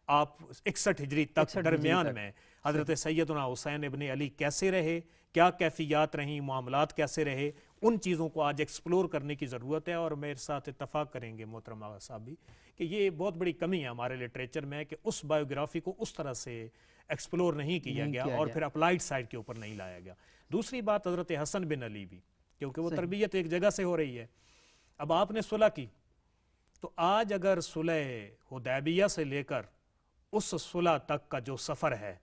آپ 61 ہجری تک درمیان میں حضرت سیدنا حسین ابن علی کیسے رہے، کیا کیفیات رہیں، معاملات کیسے رہے، ان چیزوں کو آج ایکسپلور کرنے کی ضرورت ہے۔ اور میرے ساتھ اتفاق کریں گے محترم آغا صاحب بھی کہ یہ بہت بڑی کمی ہے ہمارے لٹریچر میں کہ اس بایوگرافی کو اس طرح سے ایکسپلور نہیں کیا گیا اور پھر اپلائیڈ سائڈ کے اوپر نہیں لایا گیا۔ دوسری بات حضرت حسن بن علی بھی، کیونکہ وہ تربیت ایک جگہ سے ہو رہی ہے۔ اب آپ نے صلح کی تو آج اگر صلح حدیبیہ سے لے کر اس صلح تک کا جو سفر ہے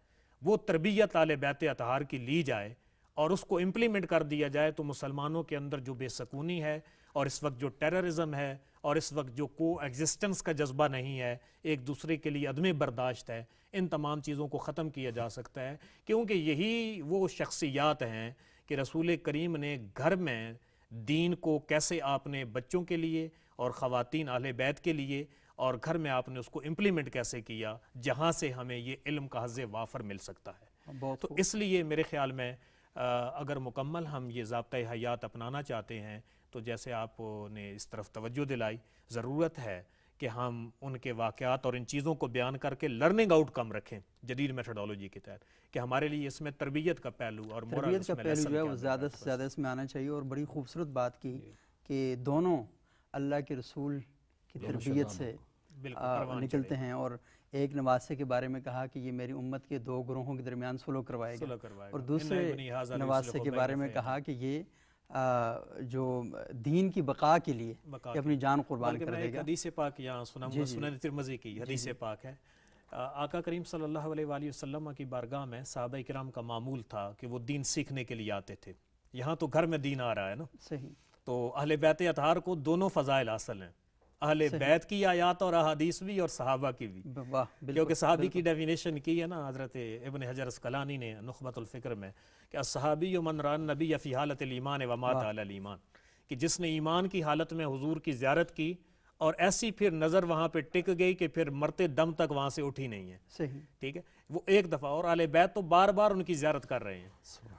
وہ تربیت آل بیت اطہار کی لی جائے اور اس کو امپلیمنٹ کر دیا جائے تو مسلمانوں کے اندر جو بے سکونی ہے اور اس وقت جو ٹیررزم ہے اور اس وقت جو کو ایگزسٹنس کا جذبہ نہیں ہے، ایک دوسرے کے لیے عدم برداشت ہے، ان تمام چیزوں کو ختم کیا جا سکتا ہے، کیونکہ یہی وہ شخصیات ہیں کہ رسول کریم نے گھر میں دین کو کیسے آپ نے بچوں کے لیے اور خواتین اہل بیت کے لیے اور گھر میں آپ نے اس کو امپلیمنٹ کیسے کیا، جہاں سے ہمیں یہ علم کا حظ وافر مل سکتا ہے۔ تو اس لیے میرے خیال میں اگر مکمل ہم یہ ضابطۂ حیات اپنانا چاہتے ہیں تو جیسے آپ نے اس طرف توجہ دلائی، ضرورت ہے کہ ہم ان کے واقعات اور ان چیزوں کو بیان کر کے لرننگ آؤٹ کم رکھیں جدید میتھڈالوجی کے تحت، کہ ہمارے لیے اس میں تربیت کا پہلو اور تربیت کا پہلو جو ہے وہ زیادہ سے زیادہ اس میں آنا چاہیے۔ اور بڑی خوبصورت بات کی کہ دونوں اللہ کے رسول کی تربیت سے نکلتے ہیں، اور ایک نواسے کے بارے میں کہا کہ یہ میری امت کے دو گروہوں کے درمیان صلح کروائے گا، اور دوسرے نواسے کے بارے میں کہا کہ یہ جو دین کی بقا کے لیے اپنی جان قربان کر دے گا۔ حدیث پاک یہاں سنن ترمذی کی حدیث پاک ہے، آقا کریم صلی اللہ علیہ وآلہ وسلم کی بارگاہ میں صحابہ کرام کا معمول تھا کہ وہ دین سیکھنے کے لیے آتے تھے۔ یہاں تو گھر میں دین آ رہا ہے نا، صحیح، تو اہل بیت اطہار کو دونوں فضائل حاصل ہیں، اہل بیت کی آیات اور احادیث بھی اور صحابہ کی بھی، کیونکہ صحابی کی ڈیفینیشن کی ہے نا حضرت ابن حجر اسقلانی نے نخبۃ الفکر میں کہ الصحابی من رأى النبی فی حالت الایمان ومات علی الایمان، کہ جس نے ایمان کی حالت میں حضور کی زیارت کی اور ایسی پھر نظر وہاں پہ ٹک گئی کہ پھر مرتے دم تک وہاں سے اٹھی نہیں ہے، صحیح، ٹھیک ہے، وہ ایک دفعہ، اور اہل بیت تو بار بار ان کی زیارت کر رہے ہیں۔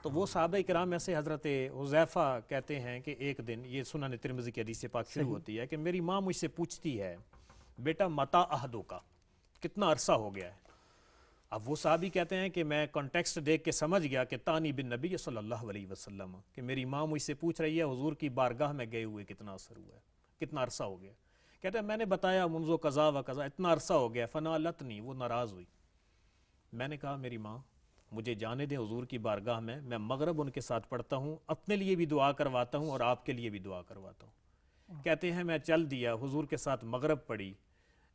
تو وہ صحابہ کرام میں سے حضرت حذیفہ کہتے ہیں کہ ایک دن، یہ سنن ترمذی کی حدیث پاک شروع ہوتی ہے کہ میری ماں مجھ سے پوچھتی ہے بیٹا متا عہدو کا، کتنا عرصہ ہو گیا ہے؟ اب وہ صحابی کہتے ہیں کہ میں کانٹیکسٹ دیکھ کے سمجھ گیا کہ تانی بن نبی صلی اللہ علیہ وسلم، کہ میری ماں مجھ سے پوچھ رہی ہے حضور کی بارگاہ میں گئے ہوئے کتنا عرصہ ہوا ہے، کتنا عرصہ ہو گیا؟ کہتے ہیں میں نے بتایا منذ قضا و قضا، اتنا عرصہ ہو گیا، فنالتنی، وہ ناراض ہوئی۔ میں نے کہا میری ماں مجھے جانے دیں حضور کی بارگاہ میں مغرب ان کے ساتھ پڑھتا ہوں، اپنے لیے بھی دعا کرواتا ہوں اور آپ کے لیے بھی دعا کرواتا ہوں۔ کہتے ہیں میں چل دیا، حضور کے ساتھ مغرب پڑھی،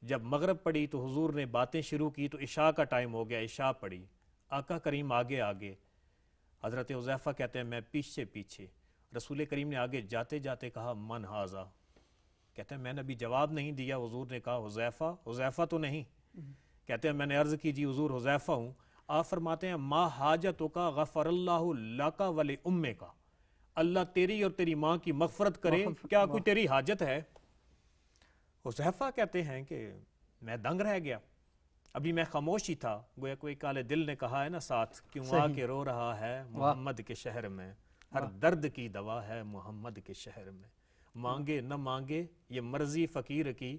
جب مغرب پڑھی تو حضور نے باتیں شروع کی تو عشاء کا ٹائم ہو گیا، عشاء پڑھی، آقا کریم آگے آگے، حضرت حذیفہ کہتے ہیں میں پیچھے پیچھے، رسول کریم نے آگے جاتے جاتے کہا من ھذا، کہتے ہیں میں نے ابھی جواب نہیں دیا، حضور نے کہا حذیفہ، حذیفہ تو نہیں، کہتے ہیں میں نے عرض کی جی حضور حذیفہ ہوں، آپ فرماتے ہیں ما حاجتک غفر اللہ لک ولی امک، اللہ تیری اور تیری ماں کی مغفرت کرے، کیا کوئی تیری حاجت ہے؟ حذیفہ کہتے ہیں کہ میں دنگ رہ گیا، ابھی میں خاموش ہی تھا، گویا کوئی کالے دل نے کہا ہے نا ساتھ، کیوں آ کے رو رہا ہے محمد کے شہر میں، ہر درد کی دوا ہے محمد کے شہر میں، مانگے نہ مانگے یہ مرضی فقیر کی،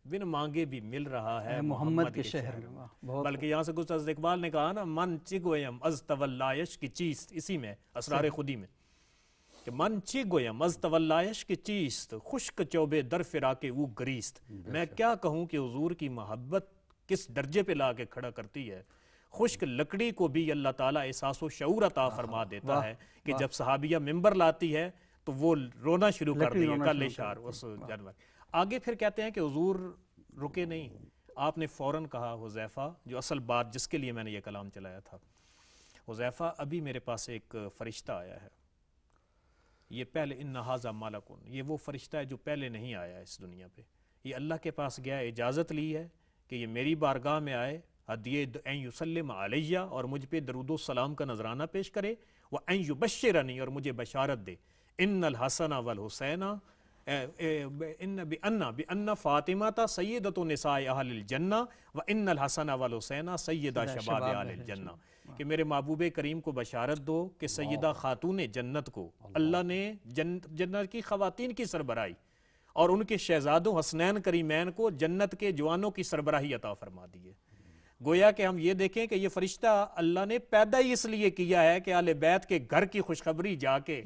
بن مانگے بھی مل رہا ہے محمد کے شہر میں۔ بلکہ یہاں سے کچھ حضرت اقبال نے کہا نا من چگویم از تولایش کی چیست، اسی میں اسرار خودی میں کہ من چگویم از تولایش کی چیست، خشک چوبے در فراق او گریست، میں کیا کہوں کہ حضور کی محبت کس درجے پہ لا کے کھڑا کرتی ہے۔ خشک لکڑی کو بھی اللہ تعالیٰ احساس و شعور عطا فرما دیتا ہے کہ جب صحابیہ ممبر لاتی ہے تو وہ رونا شروع کر دی ہے، کل اشار اس جانور۔ آگے پھر کہتے ہیں کہ حضور رکے نہیں، آپ نے فوراً کہا حذیفہ، جو اصل بات جس کے لیے میں نے یہ کلام چلایا تھا، حذیفہ ابھی میرے پاس ایک فرشتہ آیا ہے، یہ پہلے ان ھذا ملکن، یہ وہ فرشتہ ہے جو پہلے نہیں آیا اس دنیا پہ، یہ اللہ کے پاس گیا، اجازت لی ہے کہ یہ میری بارگاہ میں آئے، ہدیہ ان یسلم علیہ، اور مجھ پہ درود و سلام کا نذرانہ پیش کرے، وان یبشرنی، اور مجھے بشارت دے، ان الحسن والحسین بأن فاطمہ سیدۃ نساء اہل الجنہ وان الحسن والحسین سیدہ شباب اہل الجنہ، کہ میرے محبوب کریم کو بشارت دو کہ سیدہ خاتون جنت کو اللہ نے جنت کی خواتین کی سربراہی اور ان کے شہزادوں حسنین کریمین کو جنت کے جوانوں کی سربراہی عطا فرما دی ہے۔ گویا کہ ہم یہ دیکھیں کہ یہ فرشتہ اللہ نے پیدا ہی اس لیے کیا ہے کہ اہل بیت کے گھر کی خوشخبری جا کے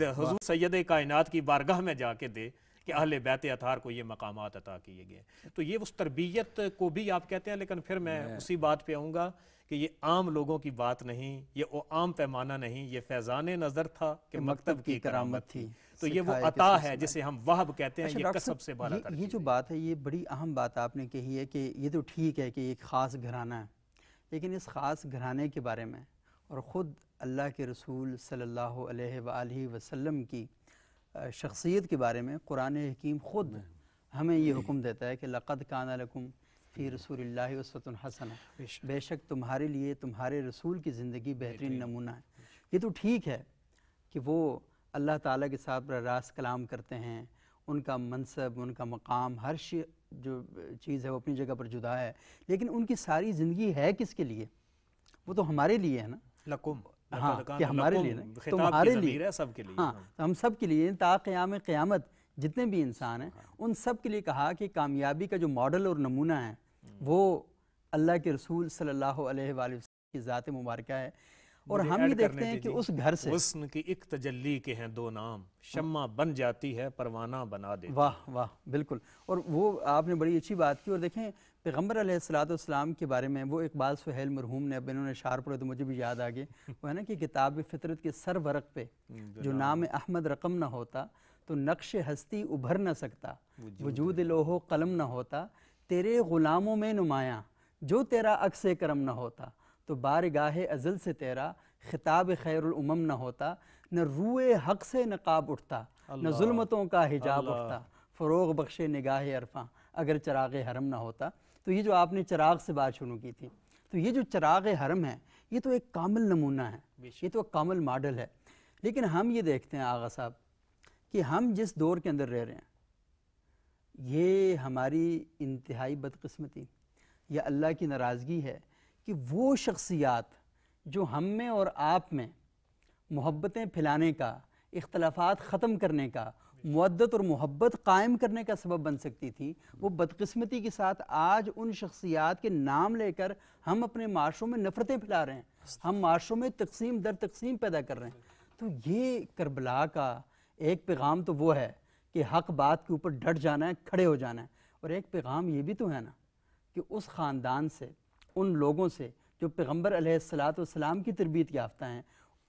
حضور سید کائنات کی بارگاہ میں جا کے دے کہ اہل بیت اطہار کو یہ مقامات عطا کیے گئے۔ تو یہ اس تربیت کو بھی آپ کہتے ہیں، لیکن پھر میں اسی بات پہ آؤں گا کہ یہ عام لوگوں کی بات نہیں، یہ عام پیمانہ نہیں، یہ فیضان نظر تھا کہ مکتب کی کرامت تھی، تو یہ وہ عطا ہے جسے ہم وہب کہتے ہیں، یہ کسب سے بالا تر یہ جو بات ہے، یہ بڑی اہم بات آپ نے کہی ہے کہ یہ تو ٹھیک ہے کہ ایک خاص گھرانہ ہے، لیکن اس خاص گھرانے کے بارے میں اور خود اللہ کے رسول صلی اللہ علیہ وآلہ وسلم کی شخصیت کے بارے میں قرآن حکیم خود ہمیں یہ حکم دیتا ہے کہ لقد کان لکم فی رسول اللہ اسوۃ حسنہ، بے شک تمہارے لیے تمہارے رسول کی زندگی بہترین نمونہ ہے۔ یہ تو ٹھیک ہے کہ وہ اللہ تعالیٰ کے ساتھ براہ راست کلام کرتے ہیں، ان کا منصب، ان کا مقام، ہر جو چیز ہے وہ اپنی جگہ پر جدا ہے، لیکن ان کی ساری زندگی ہے کس کے لیے؟ وہ تو ہمارے لیے ہے نا، لکم، ہاں، کہ ہمارے لیے نا، تمہارے لیے، سب کے لیے، ہاں، ہم سب کے لیے، تا قیام قیامت جتنے بھی انسان ہیں ان سب کے لیے کہا کہ کامیابی کا جو ماڈل اور نمونہ ہے وہ اللہ کے رسول صلی اللہ علیہ وآلہ وسلم کی ذات مبارکہ ہے۔ اور ہم یہ دیکھتے ہیں کہ اس گھر سے حسن کی ایک تجلی کے ہیں دو نام، شمع بن جاتی ہے پروانہ بنا دیتی۔ واہ واہ، بالکل۔ اور وہ آپ نے بڑی اچھی بات کی۔ اور دیکھیں پیغمبر علیہ السلام کے بارے میں وہ اقبال سہیل مرحوم نے، اب انہوں نے اشعار پڑھے تو مجھے بھی یاد آ گئے، وہ ہے نا کہ کتاب فطرت کے سر ورق پہ جو نام احمد رقم نہ ہوتا تو نقش ہستی ابھر نہ سکتا، وجود لوح و قلم نہ ہوتا تیرے غلاموں میں نمایاں، جو تیرا عکس کرم نہ ہوتا تو بارگاہ ازل سے تیرا خطاب خیر الامم نہ ہوتا، نہ روئے حق سے نقاب اٹھتا، نہ ظلمتوں کا حجاب اٹھتا، فروغ بخش نگاہ عرفاں اگر چراغ حرم نہ ہوتا۔ تو یہ جو آپ نے چراغ سے بات شروع کی تھی، تو یہ جو چراغ حرم ہے یہ تو ایک کامل نمونہ ہے، یہ تو ایک کامل ماڈل ہے۔ لیکن ہم یہ دیکھتے ہیں آغا صاحب کہ ہم جس دور کے اندر رہ رہے ہیں یہ ہماری انتہائی بدقسمتی یا اللہ کی ناراضگی ہے کہ وہ شخصیات جو ہم میں اور آپ میں محبتیں پھیلانے کا، اختلافات ختم کرنے کا، مودت اور محبت قائم کرنے کا سبب بن سکتی تھی، وہ بدقسمتی کے ساتھ آج ان شخصیات کے نام لے کر ہم اپنے معاشروں میں نفرتیں پھیلا رہے ہیں، ہم معاشروں میں تقسیم در تقسیم پیدا کر رہے ہیں۔ تو یہ کربلا کا ایک پیغام تو وہ ہے کہ حق بات کے اوپر ڈٹ جانا ہے، کھڑے ہو جانا ہے، اور ایک پیغام یہ بھی تو ہے نا کہ اس خاندان سے، ان لوگوں سے جو پیغمبر علیہ السلام کی تربیت یافتہ ہیں،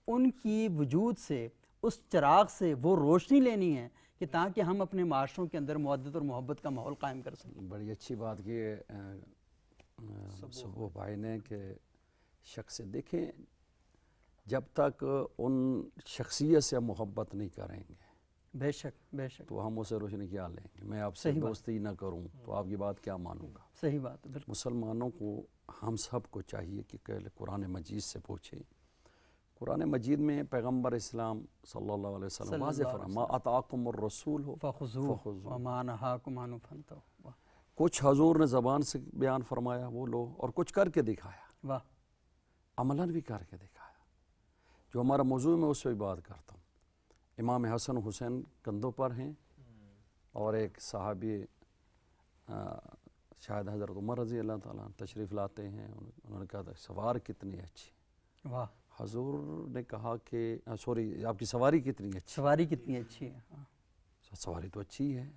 ان کی وجود سے، اس چراغ سے وہ روشنی لینی ہے کہ تاکہ ہم اپنے معاشروں کے اندر مودت اور محبت کا ماحول قائم کر سکیں۔ بڑی اچھی بات کی سبو بھائی نے کہ شخص دیکھیں جب تک ان شخصیت سے محبت نہیں کریں گے بے شک بے شک تو ہم اسے روشنی کیا لیں گے۔ میں آپ سے دوستی نہ کروں تو آپ کی بات کیا مانوں گا؟ صحیح بات ہے۔ مسلمانوں کو، ہم سب کو چاہیے کہ قرآن مجید سے پوچھیں۔ قرآن مجید میں پیغمبر اسلام صلی اللہ علیہ وسلم واضح فرمایا ما اتاکم الرسول فخذوہ وما نہاکم عنہ فانتہوا۔ کچھ حضور نے زبان سے بیان فرمایا وہ لو، اور کچھ کر کے دکھایا، واہ، عملاً بھی کر کے دکھایا۔ جو ہمارا موضوع میں اس پہ بات کرتا ہوں، امام حسن حسین کندھوں پر ہیں، اور ایک صحابی شاید حضرت عمر رضی اللہ تعالیٰ تشریف لاتے ہیں، انہوں نے کہا تھا سوار کتنی اچھی، واہ، حضور نے کہا کہ سوری آپ کی سواری کتنی اچھی، سواری کتنی اچھی ہے، سواری تو اچھی ہے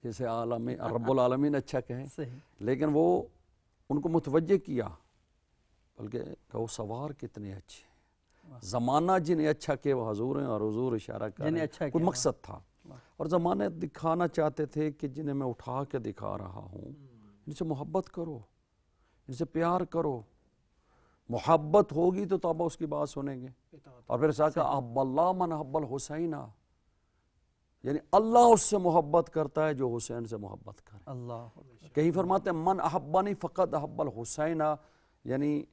جیسے عالم رب العالمین اچھا کہیں، صحیح، لیکن وہ ان کو متوجہ کیا، بلکہ کہ وہ سوار کتنے اچھے ہیں، زمانہ جنہیں اچھا کہ وہ حضور ہیں، اور حضور اشارہ کر رہے ہیں، کوئی مقصد تھا، اور زمانے دکھانا چاہتے تھے کہ جنہیں میں اٹھا کے دکھا رہا ہوں ان سے محبت کرو، ان سے پیار کرو، محبت ہوگی تو آپ اس کی بات سنیں گے۔ اور پھر ساتھ کہا احب اللہ من احب الحسین، یعنی اللہ اس سے محبت کرتا ہے جو حسین سے محبت کرے۔ اللہ، کہیں فرماتے ہیں من احبانی فقط احب الحسین، یعنی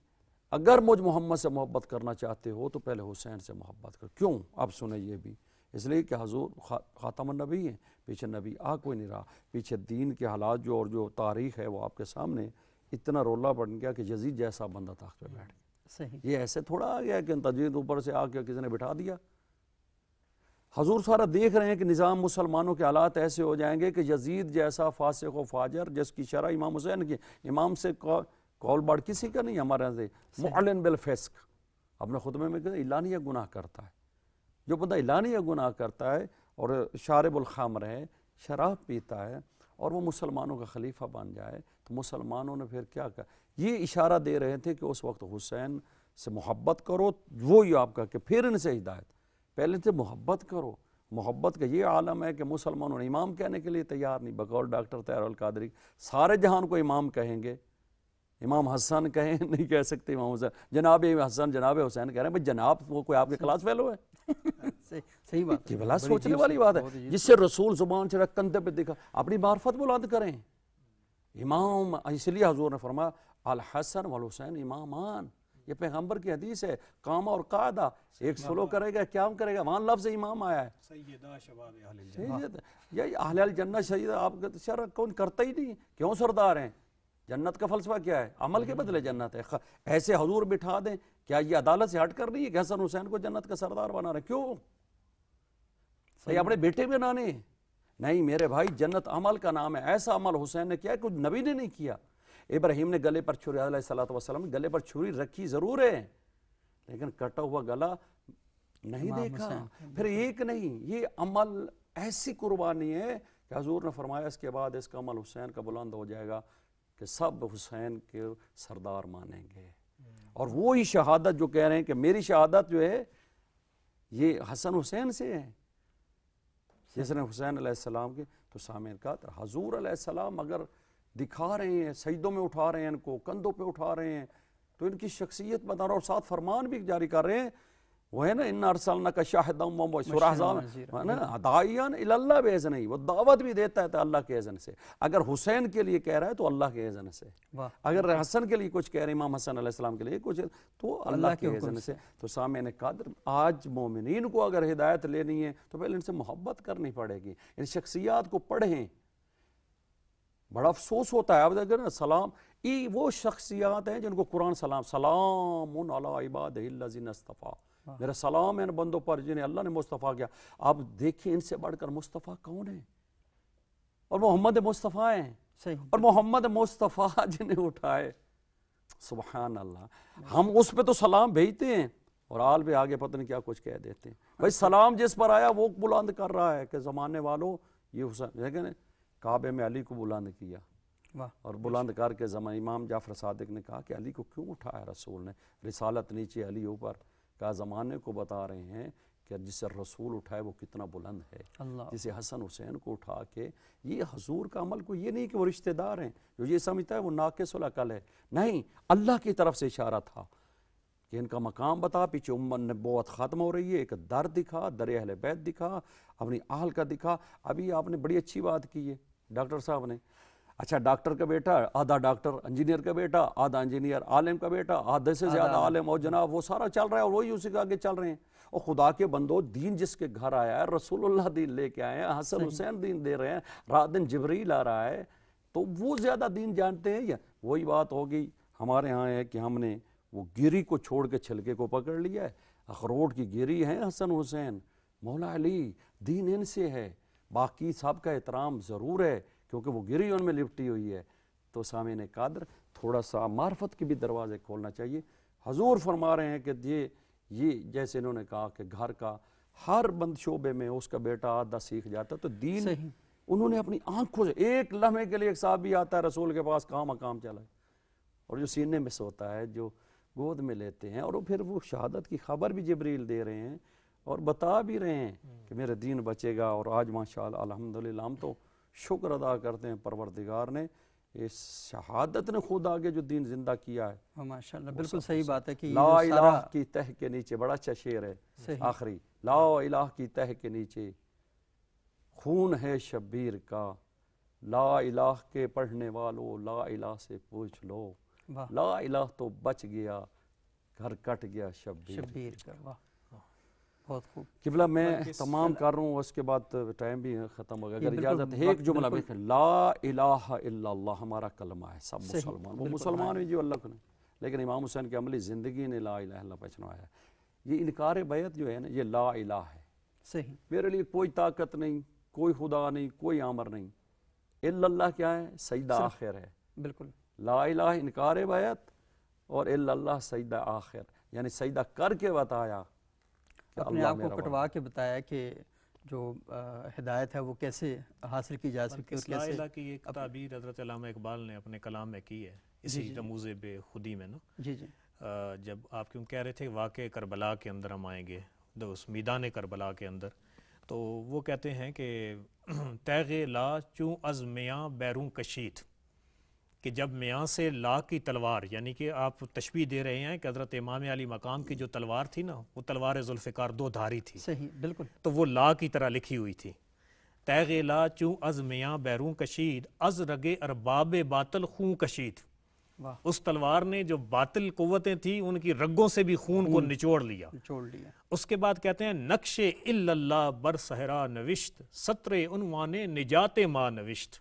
اگر مجھ محمد سے محبت کرنا چاہتے ہو تو پہلے حسین سے محبت کرو۔ کیوں؟ آپ سنیں یہ بھی اس لیے کہ حضور خاتم النبی ہیں، پیچھے نبی کوئی نہیں رہا، پیچھے دین کے حالات جو اور جو تاریخ ہے وہ آپ کے سامنے اتنا رولا بن گیا کہ یزید جیسا بندہ تخت پہ بیٹھ گیا۔ صحیح، یہ ایسے تھوڑا آ گیا کہ تجوید اوپر سے آ کے کسی نے بٹھا دیا۔ حضور سارا دیکھ رہے ہیں کہ نظام مسلمانوں کے حالات ایسے ہو جائیں گے کہ یزید جیسا فاسق و فاجر جس کی شرح امام حسین کی، امام سے قول باڑ کسی کا نہیں، ہمارے سے معلن بالفسق، اپنے خطبے میں کہتے اعلانیہ گناہ کرتا ہے۔ جو بندہ اعلانیہ گناہ کرتا ہے اور شارب الخمر ہے، شراب پیتا ہے، اور وہ مسلمانوں کا خلیفہ بن جائے تو مسلمانوں نے پھر کیا کہا؟ یہ اشارہ دے رہے تھے کہ اس وقت حسین سے محبت کرو، وہی آپ کا کہ پھر ان سے ہدایت، پہلے سے محبت کرو۔ محبت کا یہ عالم ہے کہ مسلمانوں نے امام کہنے کے لیے تیار نہیں، بقول ڈاکٹر طاہر القادری سارے جہان کو امام کہیں گے، امام حسن کہیں نہیں کہہ سکتے، امام حسین جناب حسن جناب حسین کہہ رہے ہیں، بھئی جناب وہ کوئی آپ کے کلاس فیلو ہے؟ صحیح بات، یہ بھلا سوچنے والی بات ہے، جس سے رسول زبان سے کندھے پہ دکھا، اپنی معرفت بلند کریں۔ امام، اس لیے حضور نے فرمایا الحسن والحسین امامان، یہ پیغمبر کی حدیث ہے، قامہ اور قاعدہ، ایک فلو کرے گا قیام کرے گا، وہاں لفظ امام آیا ہے، سیدہ شباب اہل الجنہ، یہ اہل الجنہ شہید، آپ شرع کون کرتا ہی نہیں، کیوں سردار ہیں؟ جنت کا فلسفہ کیا ہے؟ عمل کے بدلے جنت ہے۔ ایسے حضور بٹھا دیں، کیا یہ عدالت سے ہٹ کر نہیں ہے کہ حسن حسین کو جنت کا سردار بنا رہے؟ کیوں؟ صحیح اپنے بیٹے بنانے؟ نہیں میرے بھائی، جنت عمل کا نام ہے، ایسا عمل حسین نے کیا ہے کچھ نبی نے نہیں کیا۔ ابراہیم نے گلے پر چھری، علیہ السلام گلے پر چھری رکھی ضرور ہے، لیکن کٹا ہوا گلا نہیں دیکھا. پھر ایک نہیں، یہ عمل ایسی قربانی ہے کہ حضور نے فرمایا اس کے بعد اس کا عمل حسین کا بلند ہو جائے گا کہ سب حسین کے سردار مانیں گے. اور وہی شہادت جو کہہ رہے ہیں کہ میری شہادت جو ہے یہ حسن حسین سے ہے، جس نے حسین علیہ السلام کے. تو سامعین کا حضور علیہ السلام اگر دکھا رہے ہیں، سجدوں میں اٹھا رہے ہیں، ان کو کندھوں پہ اٹھا رہے ہیں، تو ان کی شخصیت بتا رہا، اور ساتھ فرمان بھی جاری کر رہے ہیں، وہ ہے نا ان ارسلناک شاہدا ومبشرا داعیا الی اللہ باذنہ، وہ دعوت بھی دیتا ہے اللہ کے اذن سے. اگر حسین کے لیے کہہ رہا ہے تو اللہ کے اذن سے، اگر حسن کے لیے کچھ کہہ رہے ہیں، امام حسن علیہ السلام کے لیے کچھ تو اللہ کے اذن سے. تو سامعین قدر، آج مومنین کو اگر ہدایت لینی ہے تو پہلے ان سے محبت کرنی پڑے گی، ان شخصیات کو پڑھیں. بڑا افسوس ہوتا ہے اب اگر سلام وہ شخصیات ہیں جن کو قرآن سلام علی عبادہ الذین اصطفیٰ، میرا سلام ہے ان بندوں پر جنہیں اللہ نے مصطفیٰ کیا. آپ دیکھیں ان سے بڑھ کر مصطفیٰ کون ہے؟ اور محمد مصطفیٰ ہیں، اور محمد مصطفیٰ جنہیں اٹھائے، سبحان اللہ. ہم اس پہ تو سلام بھیجتے ہیں اور آل پہ آگے پتہ نہیں کیا کچھ کہہ دیتے ہیں. بھائی سلام جس پر آیا وہ بلند کر رہا ہے کہ زمانے والوں یہ حسین، لیکن کعبے میں علی کو بلند کیا، اور بلند کر کے امام جعفر صادق نے کہا کہ علی کو کیوں اٹھایا رسول نے؟ رسالت نیچے علی اوپر. کہا زمانے کو بتا رہے ہیں کہ جسے رسول اٹھائے وہ کتنا بلند ہے. جسے حسن حسین کو اٹھا کے، یہ حضور کا عمل کو یہ نہیں کہ وہ رشتہ دار ہیں، جو یہ سمجھتا ہے وہ ناقص العقل ہے، نہیں، اللہ کی طرف سے اشارہ تھا کہ ان کا مقام بتا. پیچھے نبوت ختم ہو رہی ہے، ایک در دکھا، در اہل بیت دکھا، اپنی اہل کا دکھا. ابھی آپ نے بڑی اچھی بات کی ہے ڈاکٹر صاحب نے. اچھا ڈاکٹر کا بیٹا آدھا ڈاکٹر، انجینئر کا بیٹا آدھا انجینئر، عالم کا بیٹا آدھے سے زیادہ عالم، اور جناب وہ سارا چل رہا ہے اور وہی اسی کے آگے چل رہے ہیں. اور خدا کے بندو، دین جس کے گھر آیا ہے، رسول اللہ دین لے کے آئے ہیں، حسن حسین دین دے رہے ہیں، رات دن جبریل آ رہا ہے، تو وہ زیادہ دین جانتے ہیں. یا وہی بات ہوگی ہمارے ہاں ہے کہ ہم نے وہ گیری کو چھوڑ کے چھلکے کو پکڑ لیا ہے. اخروٹ کی گیری ہے حسن حسین، مولا علی، دین ان سے ہے. باقی سب کا احترام ضرور ہے کیونکہ وہ گری ان میں لپٹی ہوئی ہے. تو سامعین قادر، تھوڑا سا معرفت کے بھی دروازے کھولنا چاہیے. حضور فرما رہے ہیں کہ یہ جیسے انہوں نے کہا کہ گھر کا ہر بند شعبے میں اس کا بیٹا آدھا سیکھ جاتا، تو دین انہوں نے اپنی آنکھوں سے ایک لمحے کے لیے ایک صحابی آتا ہے رسول کے پاس، کہاں مقام چلا ہے، اور جو سینے میں سوتا ہے، جو گود میں لیتے ہیں، اور پھر وہ شہادت کی خبر بھی جبریل دے رہے ہیں اور بتا بھی رہے ہیں کہ میرے دین بچے گا. اور آج ماشاءاللہ الحمدللہ ہم تو شکر ادا کرتے ہیں پروردگار نے اس شہادت نے خود آگے جو دین زندہ کیا ہے. ماشاءاللہ بالکل صحیح بات ہے کہ لا الہ کی تہ کے نیچے، بڑا اچھا شعر ہے آخری، لا الہ کی تہ کے نیچے خون ہے شبیر کا، لا الہ کے پڑھنے والوں لا الہ سے پوچھ لو، لا الہ تو بچ گیا، گھر کٹ گیا شبیر کا. بہت خوب. قبلہ میں تمام کر رہا ہوں، اس کے بعد ٹائم بھی ختم ہو گیا. اگر اجازت ہے ایک جملہ بھی، لا الہ الا اللہ ہمارا کلمہ ہے. سب مسلمان، وہ مسلمان بھی جو اللہ کو نہیں، لیکن امام حسین کی عملی زندگی نے لا الہ الا پہچنوایا ہے. یہ انکار بیعت جو ہے نا، یہ لا الہ ہے. صحیح. میرے لیے کوئی طاقت نہیں، کوئی خدا نہیں، کوئی امر نہیں. الا اللہ کیا ہے؟ سجدہ آخر ہے. بالکل. لا الہ انکار بیعت، اور الا اللہ سجدہ آخر، یعنی سجدہ کر کے بتایا، اپنے آپ کو کٹوا کے بتایا کہ جو ہدایت ہے وہ کیسے حاصل کی جا سکتی ہے. لا الہ کی ایک تعبیر حضرت علامہ اقبال نے اپنے کلام میں کی ہے، اسی رموز بے خودی میں نا. جی جی. جب آپ کیوں کہہ رہے تھے واقع کربلا کے اندر ہم آئیں گے، اس میدان کربلا کے اندر، تو وہ کہتے ہیں کہ تیغ لا چوں از میاں بیرون کشید، کہ جب میاں سے لا کی تلوار، یعنی کہ آپ تشبیہ دے رہے ہیں کہ حضرت امام علی مقام کی جو تلوار تھی نا، وہ تلوار ذوالفقار دو دھاری تھی. صحیح بالکل. تو وہ لا کی طرح لکھی ہوئی تھی. تیغ لا چوں از میاں بیرون کشید، از رگ ارباب باطل خون کشید. اس تلوار نے جو باطل قوتیں تھیں ان کی رگوں سے بھی خون کو نچوڑ لیا. اس کے بعد کہتے ہیں نقش الا اللہ بر صحرا نوشت، سطر عنوان نجات ما نوشت.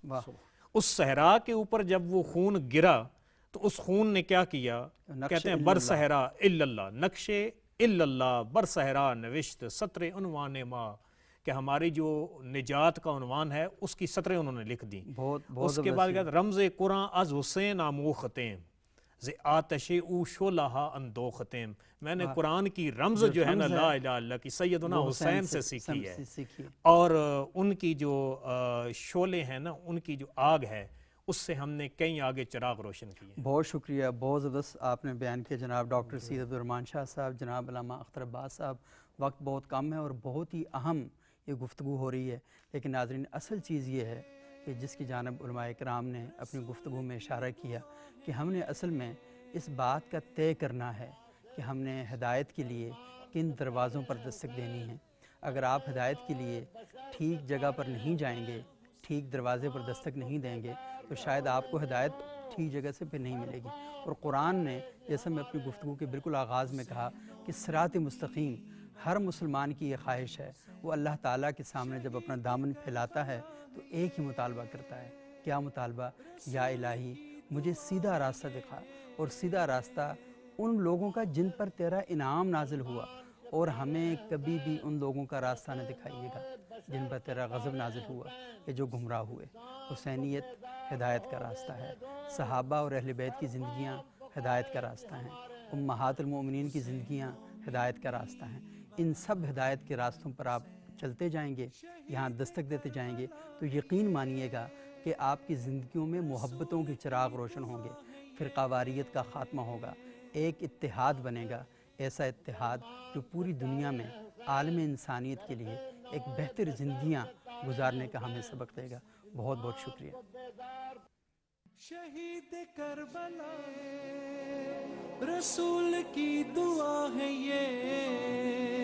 اس صحرا کے اوپر جب وہ خون گرا تو اس خون نے کیا کیا؟ کہتے ہیں بر صحرا الا اللہ، نقش الا اللہ بر صحرا نوشت، سطر عنوان ما، کہ ہماری جو نجات کا عنوان ہے اس کی سطریں انہوں نے لکھ دیں. اس کے بعد کہتے ہیں رمز قرآن از حسین آموختیں، ز آتش او شولہا اندوختیم. میں نے قرآن کی رمز جو ہے نا لا الہ الا کی سیدنا حسین سے سیکھی ہے, اور ان کی جو شعلے ہیں نا, ان کی جو آگ ہے, اس سے ہم نے کئی آگے چراغ روشن کیے. بہت شکریہ, بہت زبردست آپ نے بیان کیا جناب ڈاکٹر سید عبدالرحمن شاہ صاحب, جناب علامہ اختر عباس صاحب. وقت بہت کم ہے اور بہت ہی اہم یہ گفتگو ہو رہی ہے, لیکن ناظرین اصل چیز یہ ہے کہ جس کی جانب علماء کرام نے اپنی گفتگو میں اشارہ کیا کہ ہم نے اصل میں اس بات کا طے کرنا ہے کہ ہم نے ہدایت کے لیے کن دروازوں پر دستک دینی ہے. اگر آپ ہدایت کے لیے ٹھیک جگہ پر نہیں جائیں گے, ٹھیک دروازے پر دستک نہیں دیں گے, تو شاید آپ کو ہدایت ٹھیک جگہ سے پھر نہیں ملے گی. اور قرآن نے, جیسا میں اپنی گفتگو کے بالکل آغاز میں کہا, کہ صراط مستقیم ہر مسلمان کی یہ خواہش ہے. وہ اللہ تعالیٰ کے سامنے جب اپنا دامن پھیلاتا ہے تو ایک ہی مطالبہ کرتا ہے. کیا مطالبہ؟ یا الہی مجھے سیدھا راستہ دکھا, اور سیدھا راستہ ان لوگوں کا جن پر تیرا انعام نازل ہوا, اور ہمیں کبھی بھی ان لوگوں کا راستہ نہ دکھائیے گا جن پر تیرا غضب نازل ہوا کہ جو گمراہ ہوئے. حسینیت ہدایت کا راستہ ہے, صحابہ اور اہل بیت کی زندگیاں ہدایت کا راستہ ہیں, امہات المؤمنین کی زندگیاں ہدایت کا راستہ ہیں. ان سب ہدایت کے راستوں پر آپ چلتے جائیں گے, یہاں دستک دیتے جائیں گے, تو یقین مانیے گا کہ آپ کی زندگیوں میں محبتوں کے چراغ روشن ہوں گے, فرقہ واریت کا خاتمہ ہوگا, ایک اتحاد بنے گا, ایسا اتحاد جو پوری دنیا میں عالم انسانیت کے لیے ایک بہتر زندگیاں گزارنے کا ہمیں سبق دے گا. بہت بہت شکریہ. شہید کربلا ہے, رسول کی دعا ہے یہ,